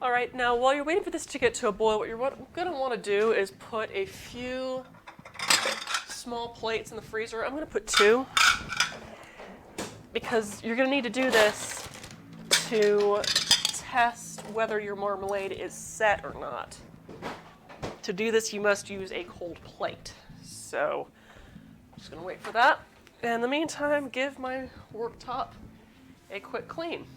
All right, now while you're waiting for this to get to a boil, what you're going to want to do is put a few small plates in the freezer. I'm going to put 2 because you're going to need to do this to test whether your marmalade is set or not. To do this, you must use a cold plate. So I'm just going to wait for that. In the meantime, give my worktop a quick clean.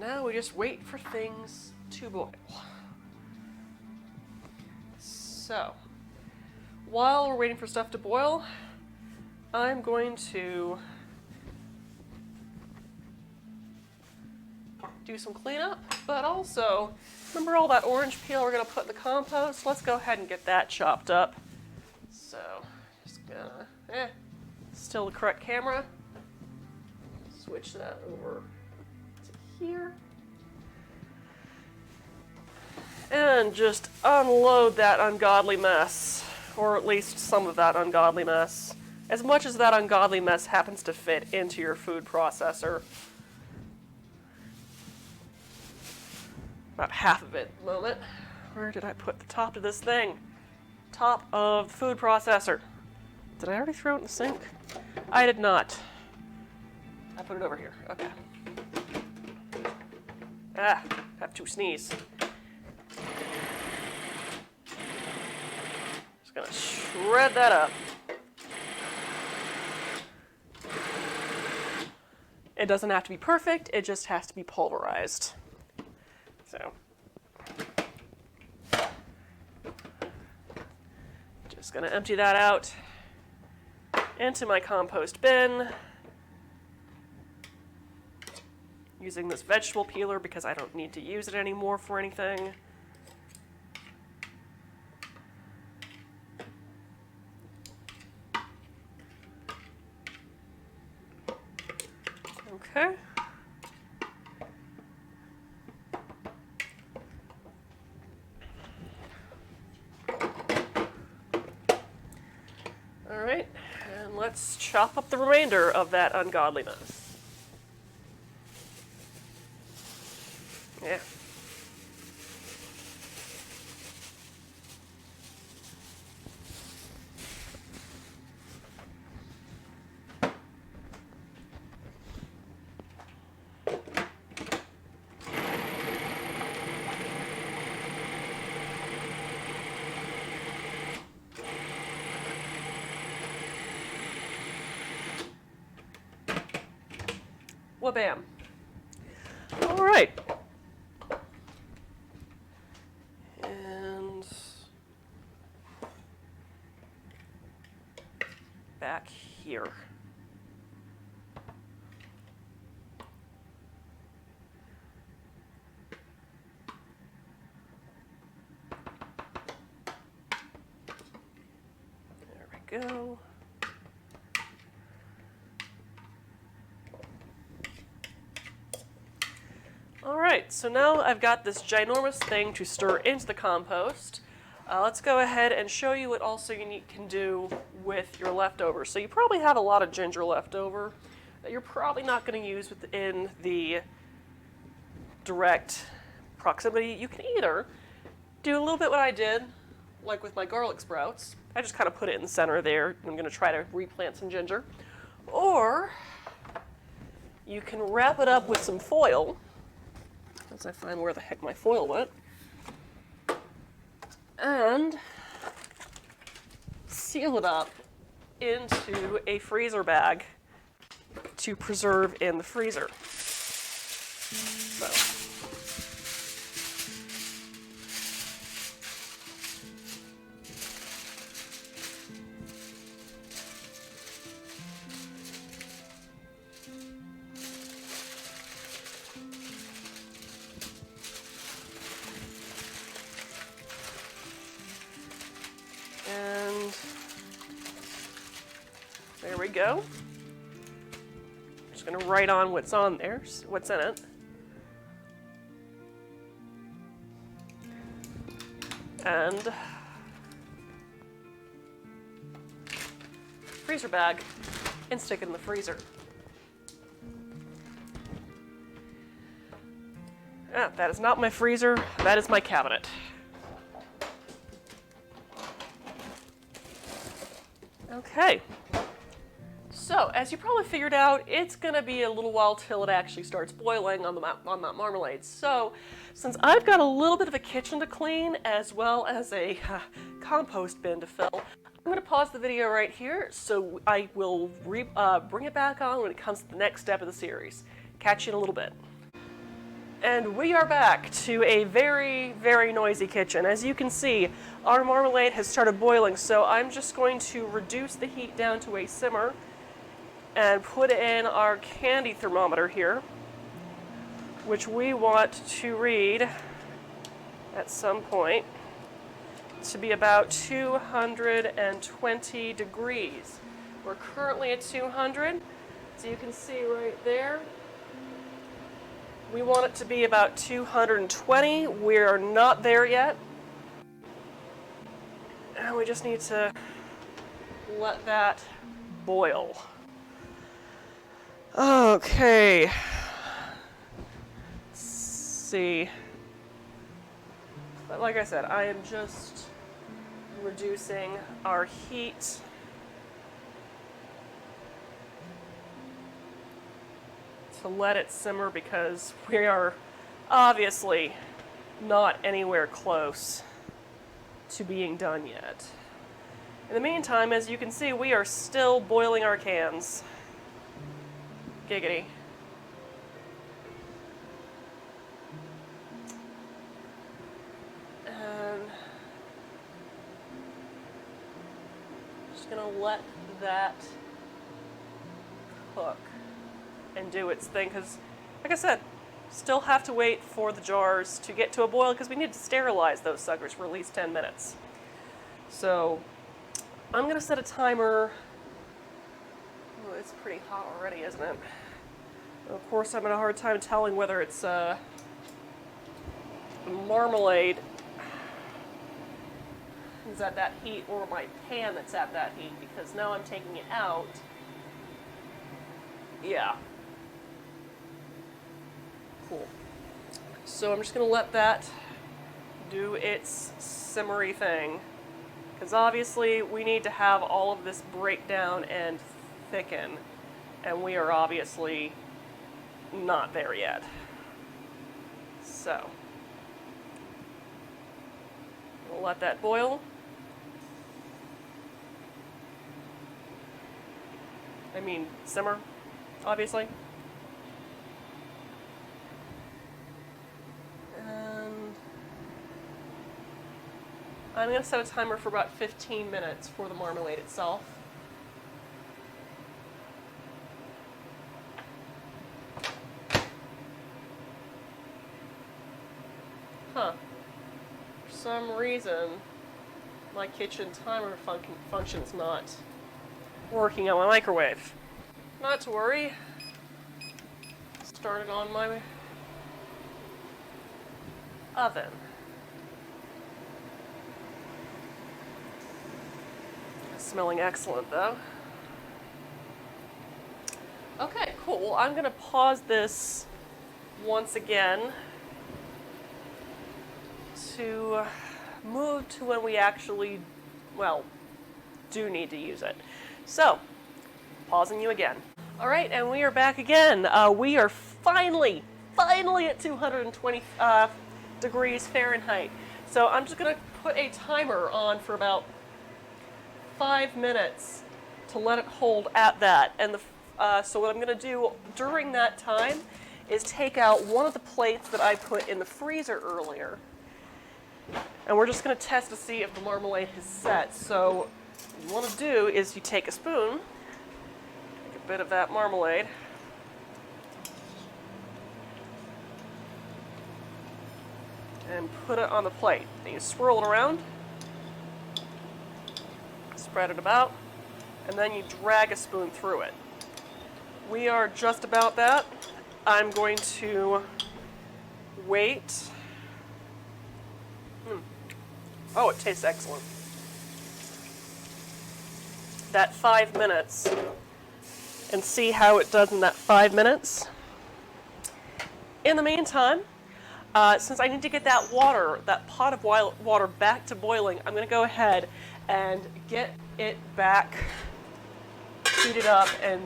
Now we just wait for things to boil. So, while we're waiting for stuff to boil, I'm going to do some cleanup, but also, remember all that orange peel we're going to put in the compost? Let's go ahead and get that chopped up. So, just gonna, still the correct camera. Switch that over here. And just unload that ungodly mess, or at least some of that ungodly mess. As much as that ungodly mess happens to fit into your food processor. About half of it at the moment. Where did I put the top of this thing? Top of the food processor. Did I already throw it in the sink? I did not. I put it over here. Okay. Have to sneeze. Just gonna shred that up. It doesn't have to be perfect, it just has to be pulverized. So, just gonna empty that out into my compost bin. Using this vegetable peeler because I don't need to use it anymore for anything. Okay. All right, and let's chop up the remainder of that ungodliness. Yeah. Wha-bam. All right. And back here. There we go. All right, so now I've got this ginormous thing to stir into the compost. Let's go ahead and show you what also you can do with your leftovers. So you probably have a lot of ginger left over that you're probably not going to use within the direct proximity. You can either do a little bit what I did, like with my garlic sprouts. I just kind of put it in the center there. I'm going to try to replant some ginger. Or you can wrap it up with some foil. As I find where the heck my foil went. And seal it up into a freezer bag to preserve in the freezer. So. And there we go. I'm just going to write on what's on there, what's in it. And freezer bag and stick it in the freezer. Ah, that is not my freezer, that is my cabinet. Okay, so as you probably figured out, it's going to be a little while till it actually starts boiling on that marmalade. So since I've got a little bit of a kitchen to clean as well as a compost bin to fill, I'm going to pause the video right here so I will bring it back on when it comes to the next step of the series. Catch you in a little bit. And we are back to a very, very noisy kitchen. As you can see, our marmalade has started boiling, so I'm just going to reduce the heat down to a simmer and put in our candy thermometer here, which we want to read at some point to be about 220 degrees. We're currently at 200, so you can see right there. We want it to be about 220. We're not there yet. And we just need to let that boil. Okay. Let's see. But like I said, I am just reducing our heat. To let it simmer because we are obviously not anywhere close to being done yet. In the meantime, as you can see, we are still boiling our cans. Giggity. gonna let that cook and do its thing, because like I said, still have to wait for the jars to get to a boil because we need to sterilize those suckers for at least 10 minutes. So I'm gonna set a timer. Oh, it's pretty hot already, isn't it? Of course, I'm having a hard time telling whether it's Marmalade is at that heat or my pan that's at that heat, because now I'm taking it out. Yeah. Cool. So I'm just going to let that do its simmery thing, because obviously we need to have all of this break down and thicken, and we are obviously not there yet. So we'll let that boil. I mean, simmer, obviously. And I'm going to set a timer for about 15 minutes for the marmalade itself. Huh. For some reason, my kitchen timer function's not working on my microwave. Not to worry. Start it on my oven. Smelling excellent though. Okay, cool. I'm gonna pause this once again to move to when we actually, well, do need to use it. So, pausing you again. All right, and we are back again. We are finally at 220 degrees Fahrenheit. So I'm just gonna put a timer on for about 5 minutes to let it hold at that. And so what I'm gonna do during that time is take out one of the plates that I put in the freezer earlier. And we're just gonna test to see if the marmalade has set. So what you wanna do is you take a spoon, take a bit of that marmalade, and put it on the plate. Then you swirl it around, spread it about, and then you drag a spoon through it. We are just about that. I'm going to wait. Oh, it tastes excellent. That 5 minutes, and see how it does in that 5 minutes. In the meantime, since I need to get that water, that pot of water back to boiling, I'm going to go ahead and get it back heated up and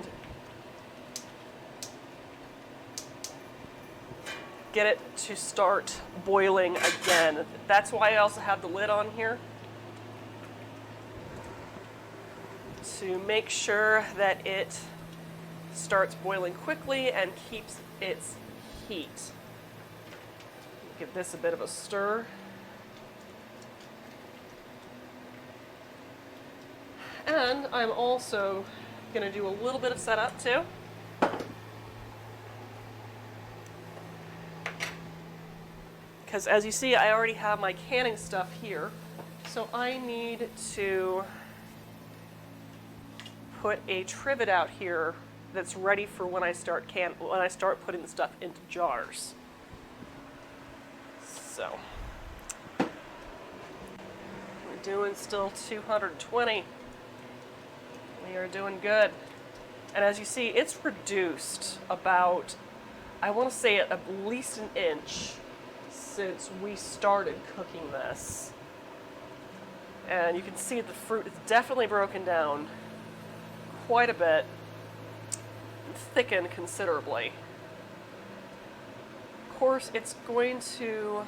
get it to start boiling again. That's why I also have the lid on here, to make sure that it starts boiling quickly and keeps its heat. Give this a bit of a stir. And I'm also going to do a little bit of setup too. Because as you see, I already have my canning stuff here. So I need to put a trivet out here that's ready for when I start putting the stuff into jars. So we're doing still 220. We are doing good. And as you see, it's reduced about, I want to say at least an inch since we started cooking this. And you can see the fruit is definitely broken down quite a bit, and thickened considerably. Of course, it's going to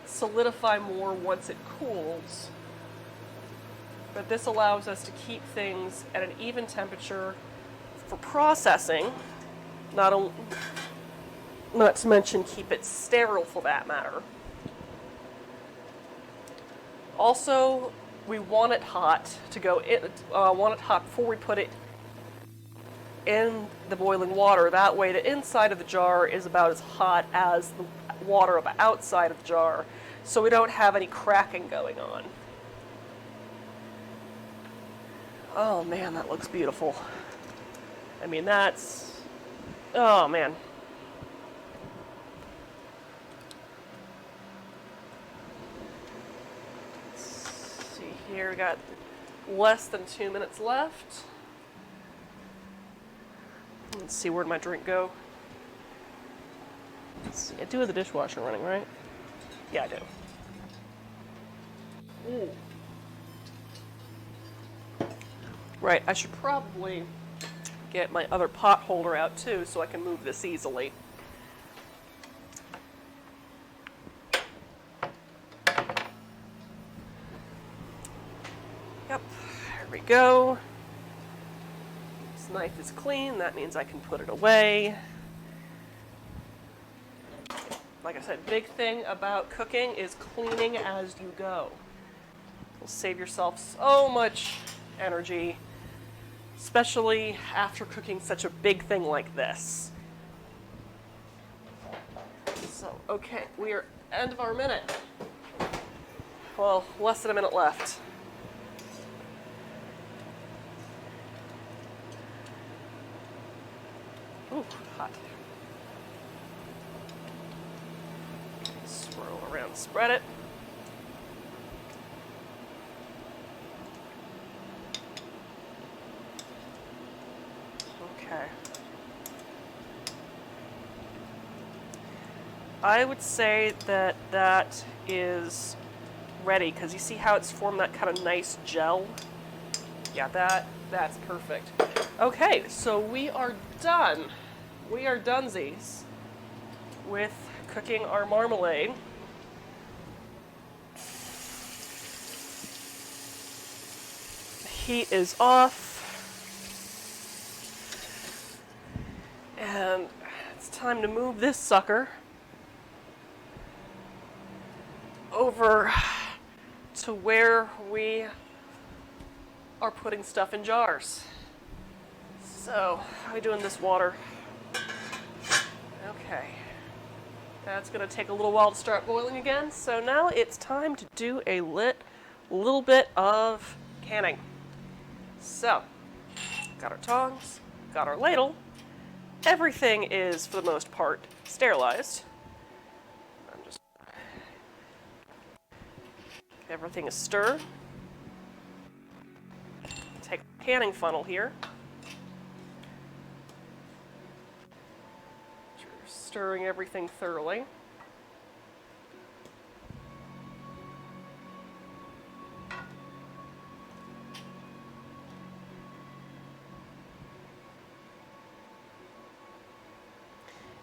solidify more once it cools, but this allows us to keep things at an even temperature for processing, not to mention keep it sterile for that matter. Also, we want it hot to go in, want it hot before we put it in the boiling water. That way the inside of the jar is about as hot as the water on the outside of the jar, so we don't have any cracking going on. Oh man, that looks beautiful. I mean, that's, oh man. Let's see here, we got less than 2 minutes left. Let's see, where'd my drink go? Let's see, I do have the dishwasher running, right? Yeah, I do. Ooh. Right, I should probably get my other pot holder out too so I can move this easily. Yep, there we go. This knife is clean, that means I can put it away. Like I said, big thing about cooking is cleaning as you go. It'll save yourself so much energy, especially after cooking such a big thing like this. So, okay, we are end of our minute. Well, less than a minute left. Ooh, hot. Swirl around, spread it. Okay. I would say that that is ready, because you see how it's formed that kind of nice gel? Yeah, that's perfect. Okay, so we are done. We are donesies with cooking our marmalade. The heat is off. And it's time to move this sucker over to where we are putting stuff in jars. So, how are we doing this water? Okay. That's going to take a little while to start boiling again. So now it's time to do a little bit of canning. So, got our tongs, got our ladle. Everything is, for the most part, sterilized. Everything is stirred. Take a canning funnel here. Stirring everything thoroughly.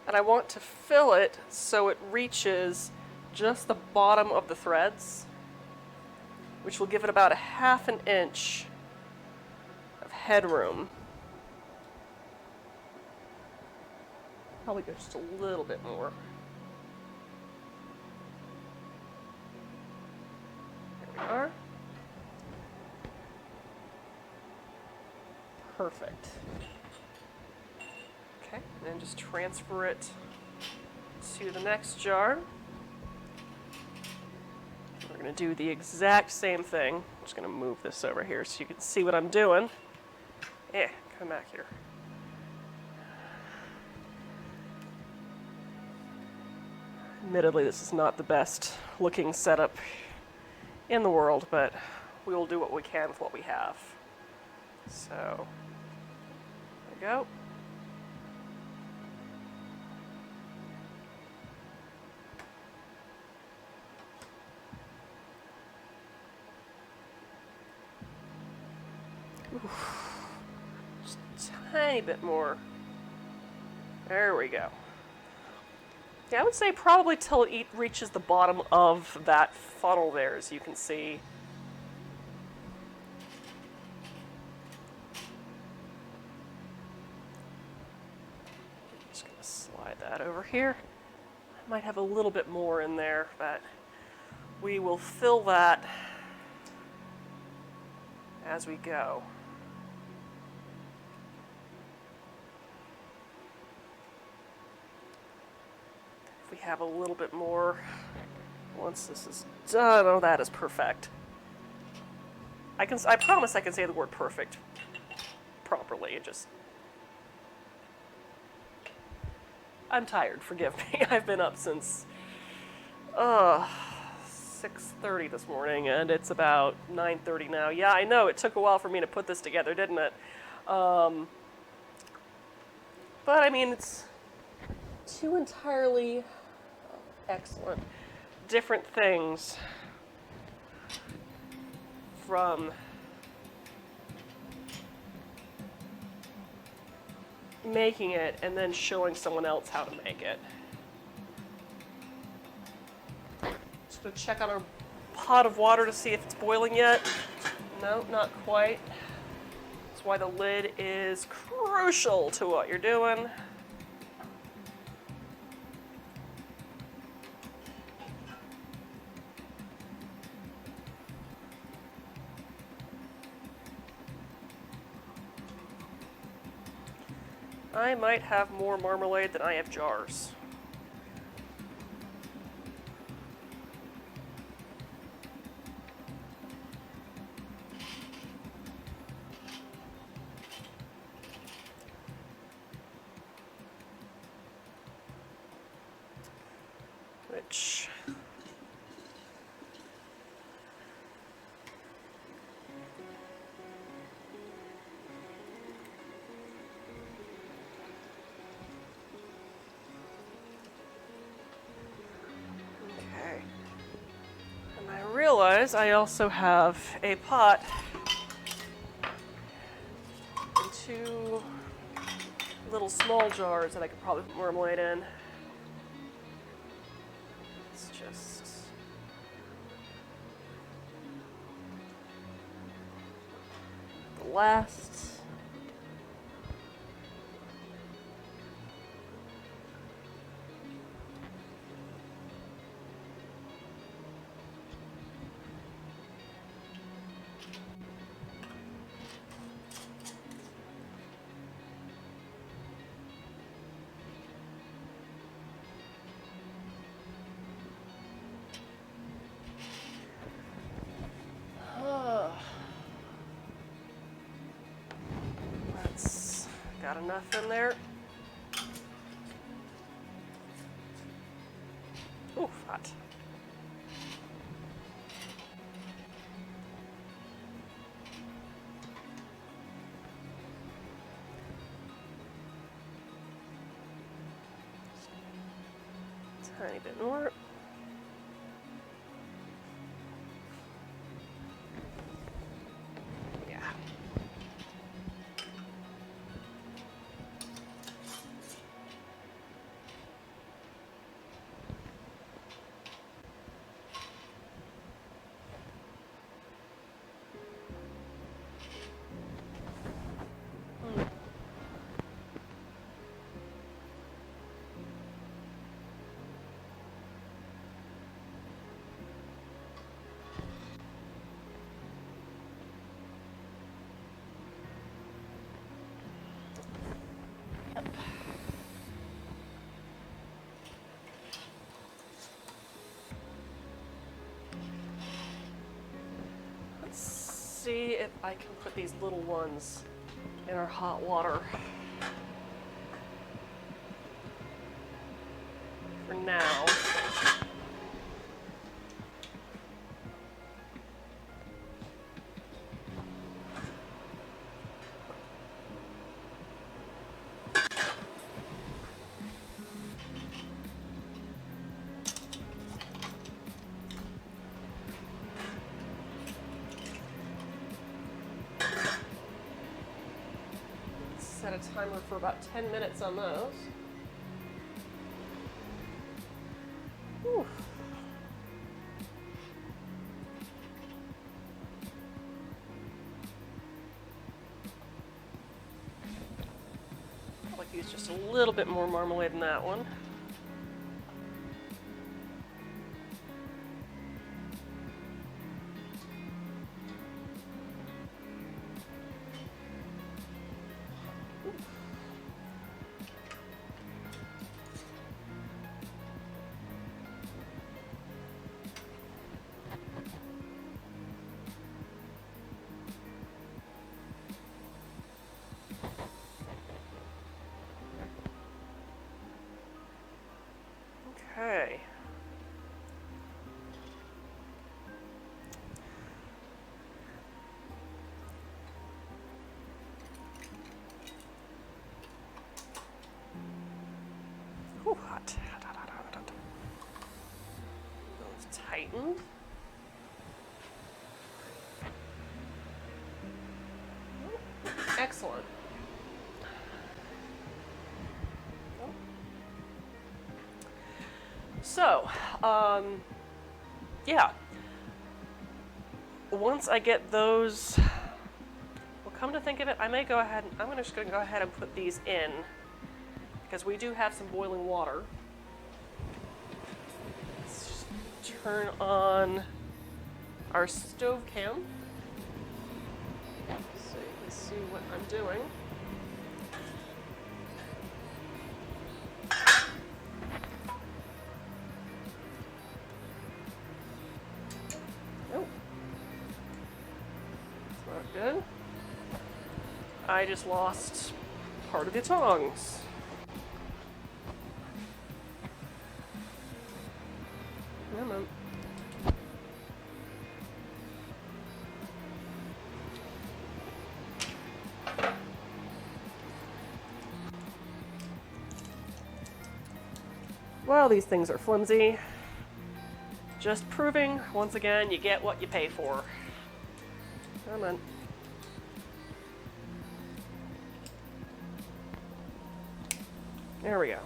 And I want to fill it so it reaches just the bottom of the threads, which will give it about a ½ an inch of headroom. Probably go just a little bit more. There we are. Perfect. Okay, and then just transfer it to the next jar. We're going to do the exact same thing. I'm just going to move this over here so you can see what I'm doing. Come back here. Admittedly, this is not the best looking setup in the world, but we will do what we can with what we have. So, there we go. Oof. Just a tiny bit more. There we go. Yeah, I would say probably till it reaches the bottom of that funnel there, as you can see. Just going to slide that over here. I might have a little bit more in there, but we will fill that as we go. If we have a little bit more, once this is done, oh, that is perfect. I promise I can say the word perfect properly. I'm tired, forgive me. I've been up since 6:30 this morning, and it's about 9:30 now. Yeah, I know, it took a while for me to put this together, didn't it? But I mean, it's two entirely excellent different things from making it and then showing someone else how to make it. Just gonna check on our pot of water to see if it's boiling yet. No, not quite. That's why the lid is crucial to what you're doing. I might have more marmalade than I have jars. Which realize I also have a pot and two little small jars that I could probably put marmalade in. It's just the last. That's got enough in there. Ooh, hot. Tiny bit more. Yeah. See if I can put these little ones in our hot water for now. Set a timer for about 10 minutes on those. Whew. I'd like to use just a little bit more marmalade in that one. Those tightened. Excellent. So, yeah. Once I get those, well, come to think of it, I may go ahead and I'm just going to go ahead and put these in because we do have some boiling water. Let's just turn on our stove cam so you can see what I'm doing. Nope. It's not good. I just lost part of the tongs. Come on. Well, these things are flimsy. Just proving, once again, you get what you pay for. Come on. There we go.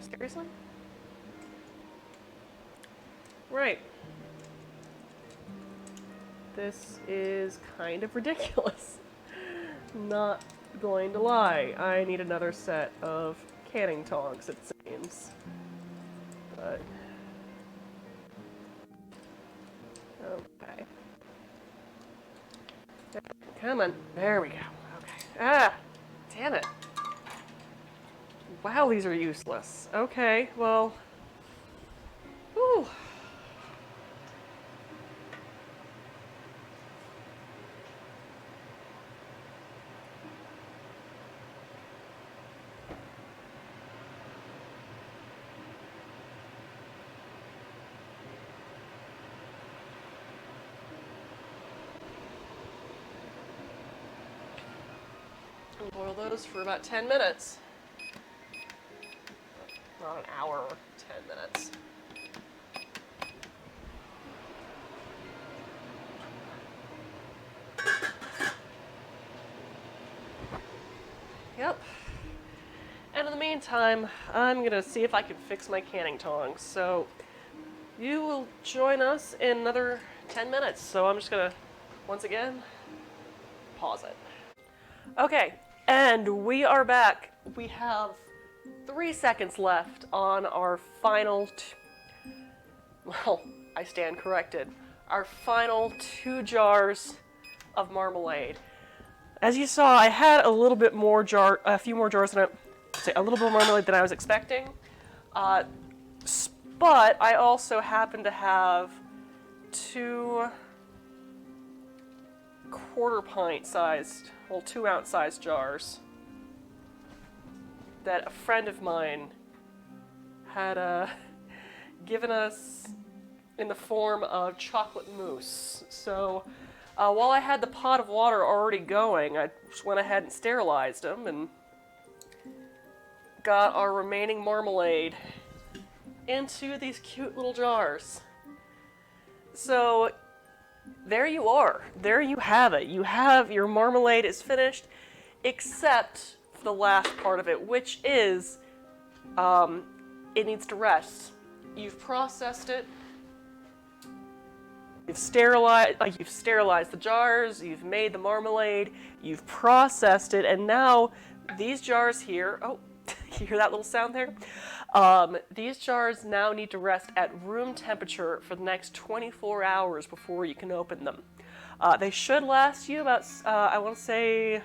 Seriously? Right. This is kind of ridiculous. Not going to lie. I need another set of canning tongs, it seems. But okay. Come on. There we go. Okay. Ah! Damn it. Wow, these are useless. Okay, well. Whew. Boil those for about 10 minutes. Not an hour, 10 minutes. Yep. And in the meantime, I'm gonna see if I can fix my canning tongs. So you will join us in another 10 minutes. So I'm just gonna, once again, pause it. Okay, and we are back. We have 3 seconds left on our final, well, I stand corrected, our final 2 jars of marmalade. As you saw, I had a little bit more a few more jars than a little bit more marmalade than I was expecting. But I also happen to have 2 1/4 pint sized, well, 2 ounce sized jars that a friend of mine had given us in the form of chocolate mousse. So while I had the pot of water already going, I just went ahead and sterilized them and got our remaining marmalade into these cute little jars. So there you are. There you have it. You have your marmalade is finished, except for the last part of it, which is it needs to rest. You've processed it. You've sterilized the jars. You've made the marmalade. You've processed it, and now these jars here. Oh, you hear that little sound there? These jars now need to rest at room temperature for the next 24 hours before you can open them. They should last you about, I want to say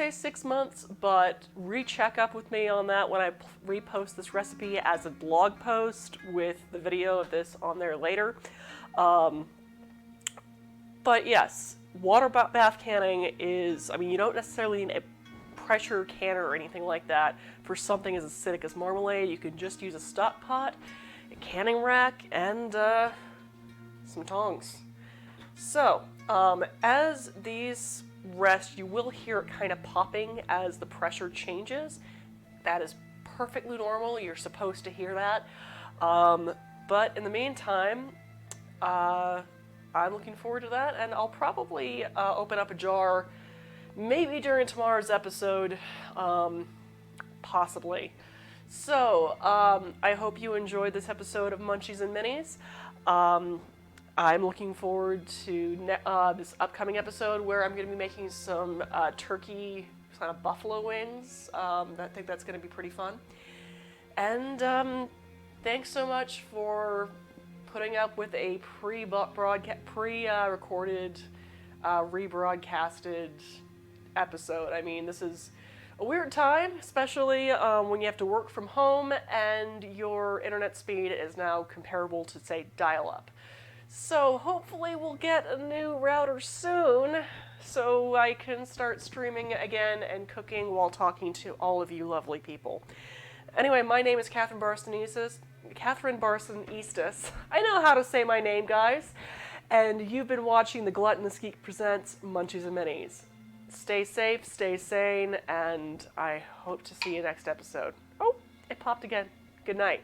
6 months, but recheck up with me on that when I repost this recipe as a blog post with the video of this on there later. But yes, water bath canning is, I mean, you don't necessarily need a pressure canner or anything like that for something as acidic as marmalade. You can just use a stock pot, a canning rack, and some tongs. So, as these rest, you will hear it kind of popping as the pressure changes. That is perfectly normal. You're supposed to hear that. But in the meantime, I'm looking forward to that, and I'll probably open up a jar maybe during tomorrow's episode, possibly. So, I hope you enjoyed this episode of Munchies and Minis. I'm looking forward to this upcoming episode where I'm going to be making some turkey kind of buffalo wings. I think that's going to be pretty fun. And thanks so much for putting up with a pre-recorded, rebroadcasted episode. I mean, this is a weird time, especially when you have to work from home and your internet speed is now comparable to, say, dial-up. So hopefully we'll get a new router soon so I can start streaming again and cooking while talking to all of you lovely people. Anyway, my name is Catherine Barstonestis. I know how to say my name, guys. And you've been watching the Gluttonous Geek Presents Munchies and Minis. Stay safe, stay sane, and I hope to see you next episode. Oh, it popped again. Good night.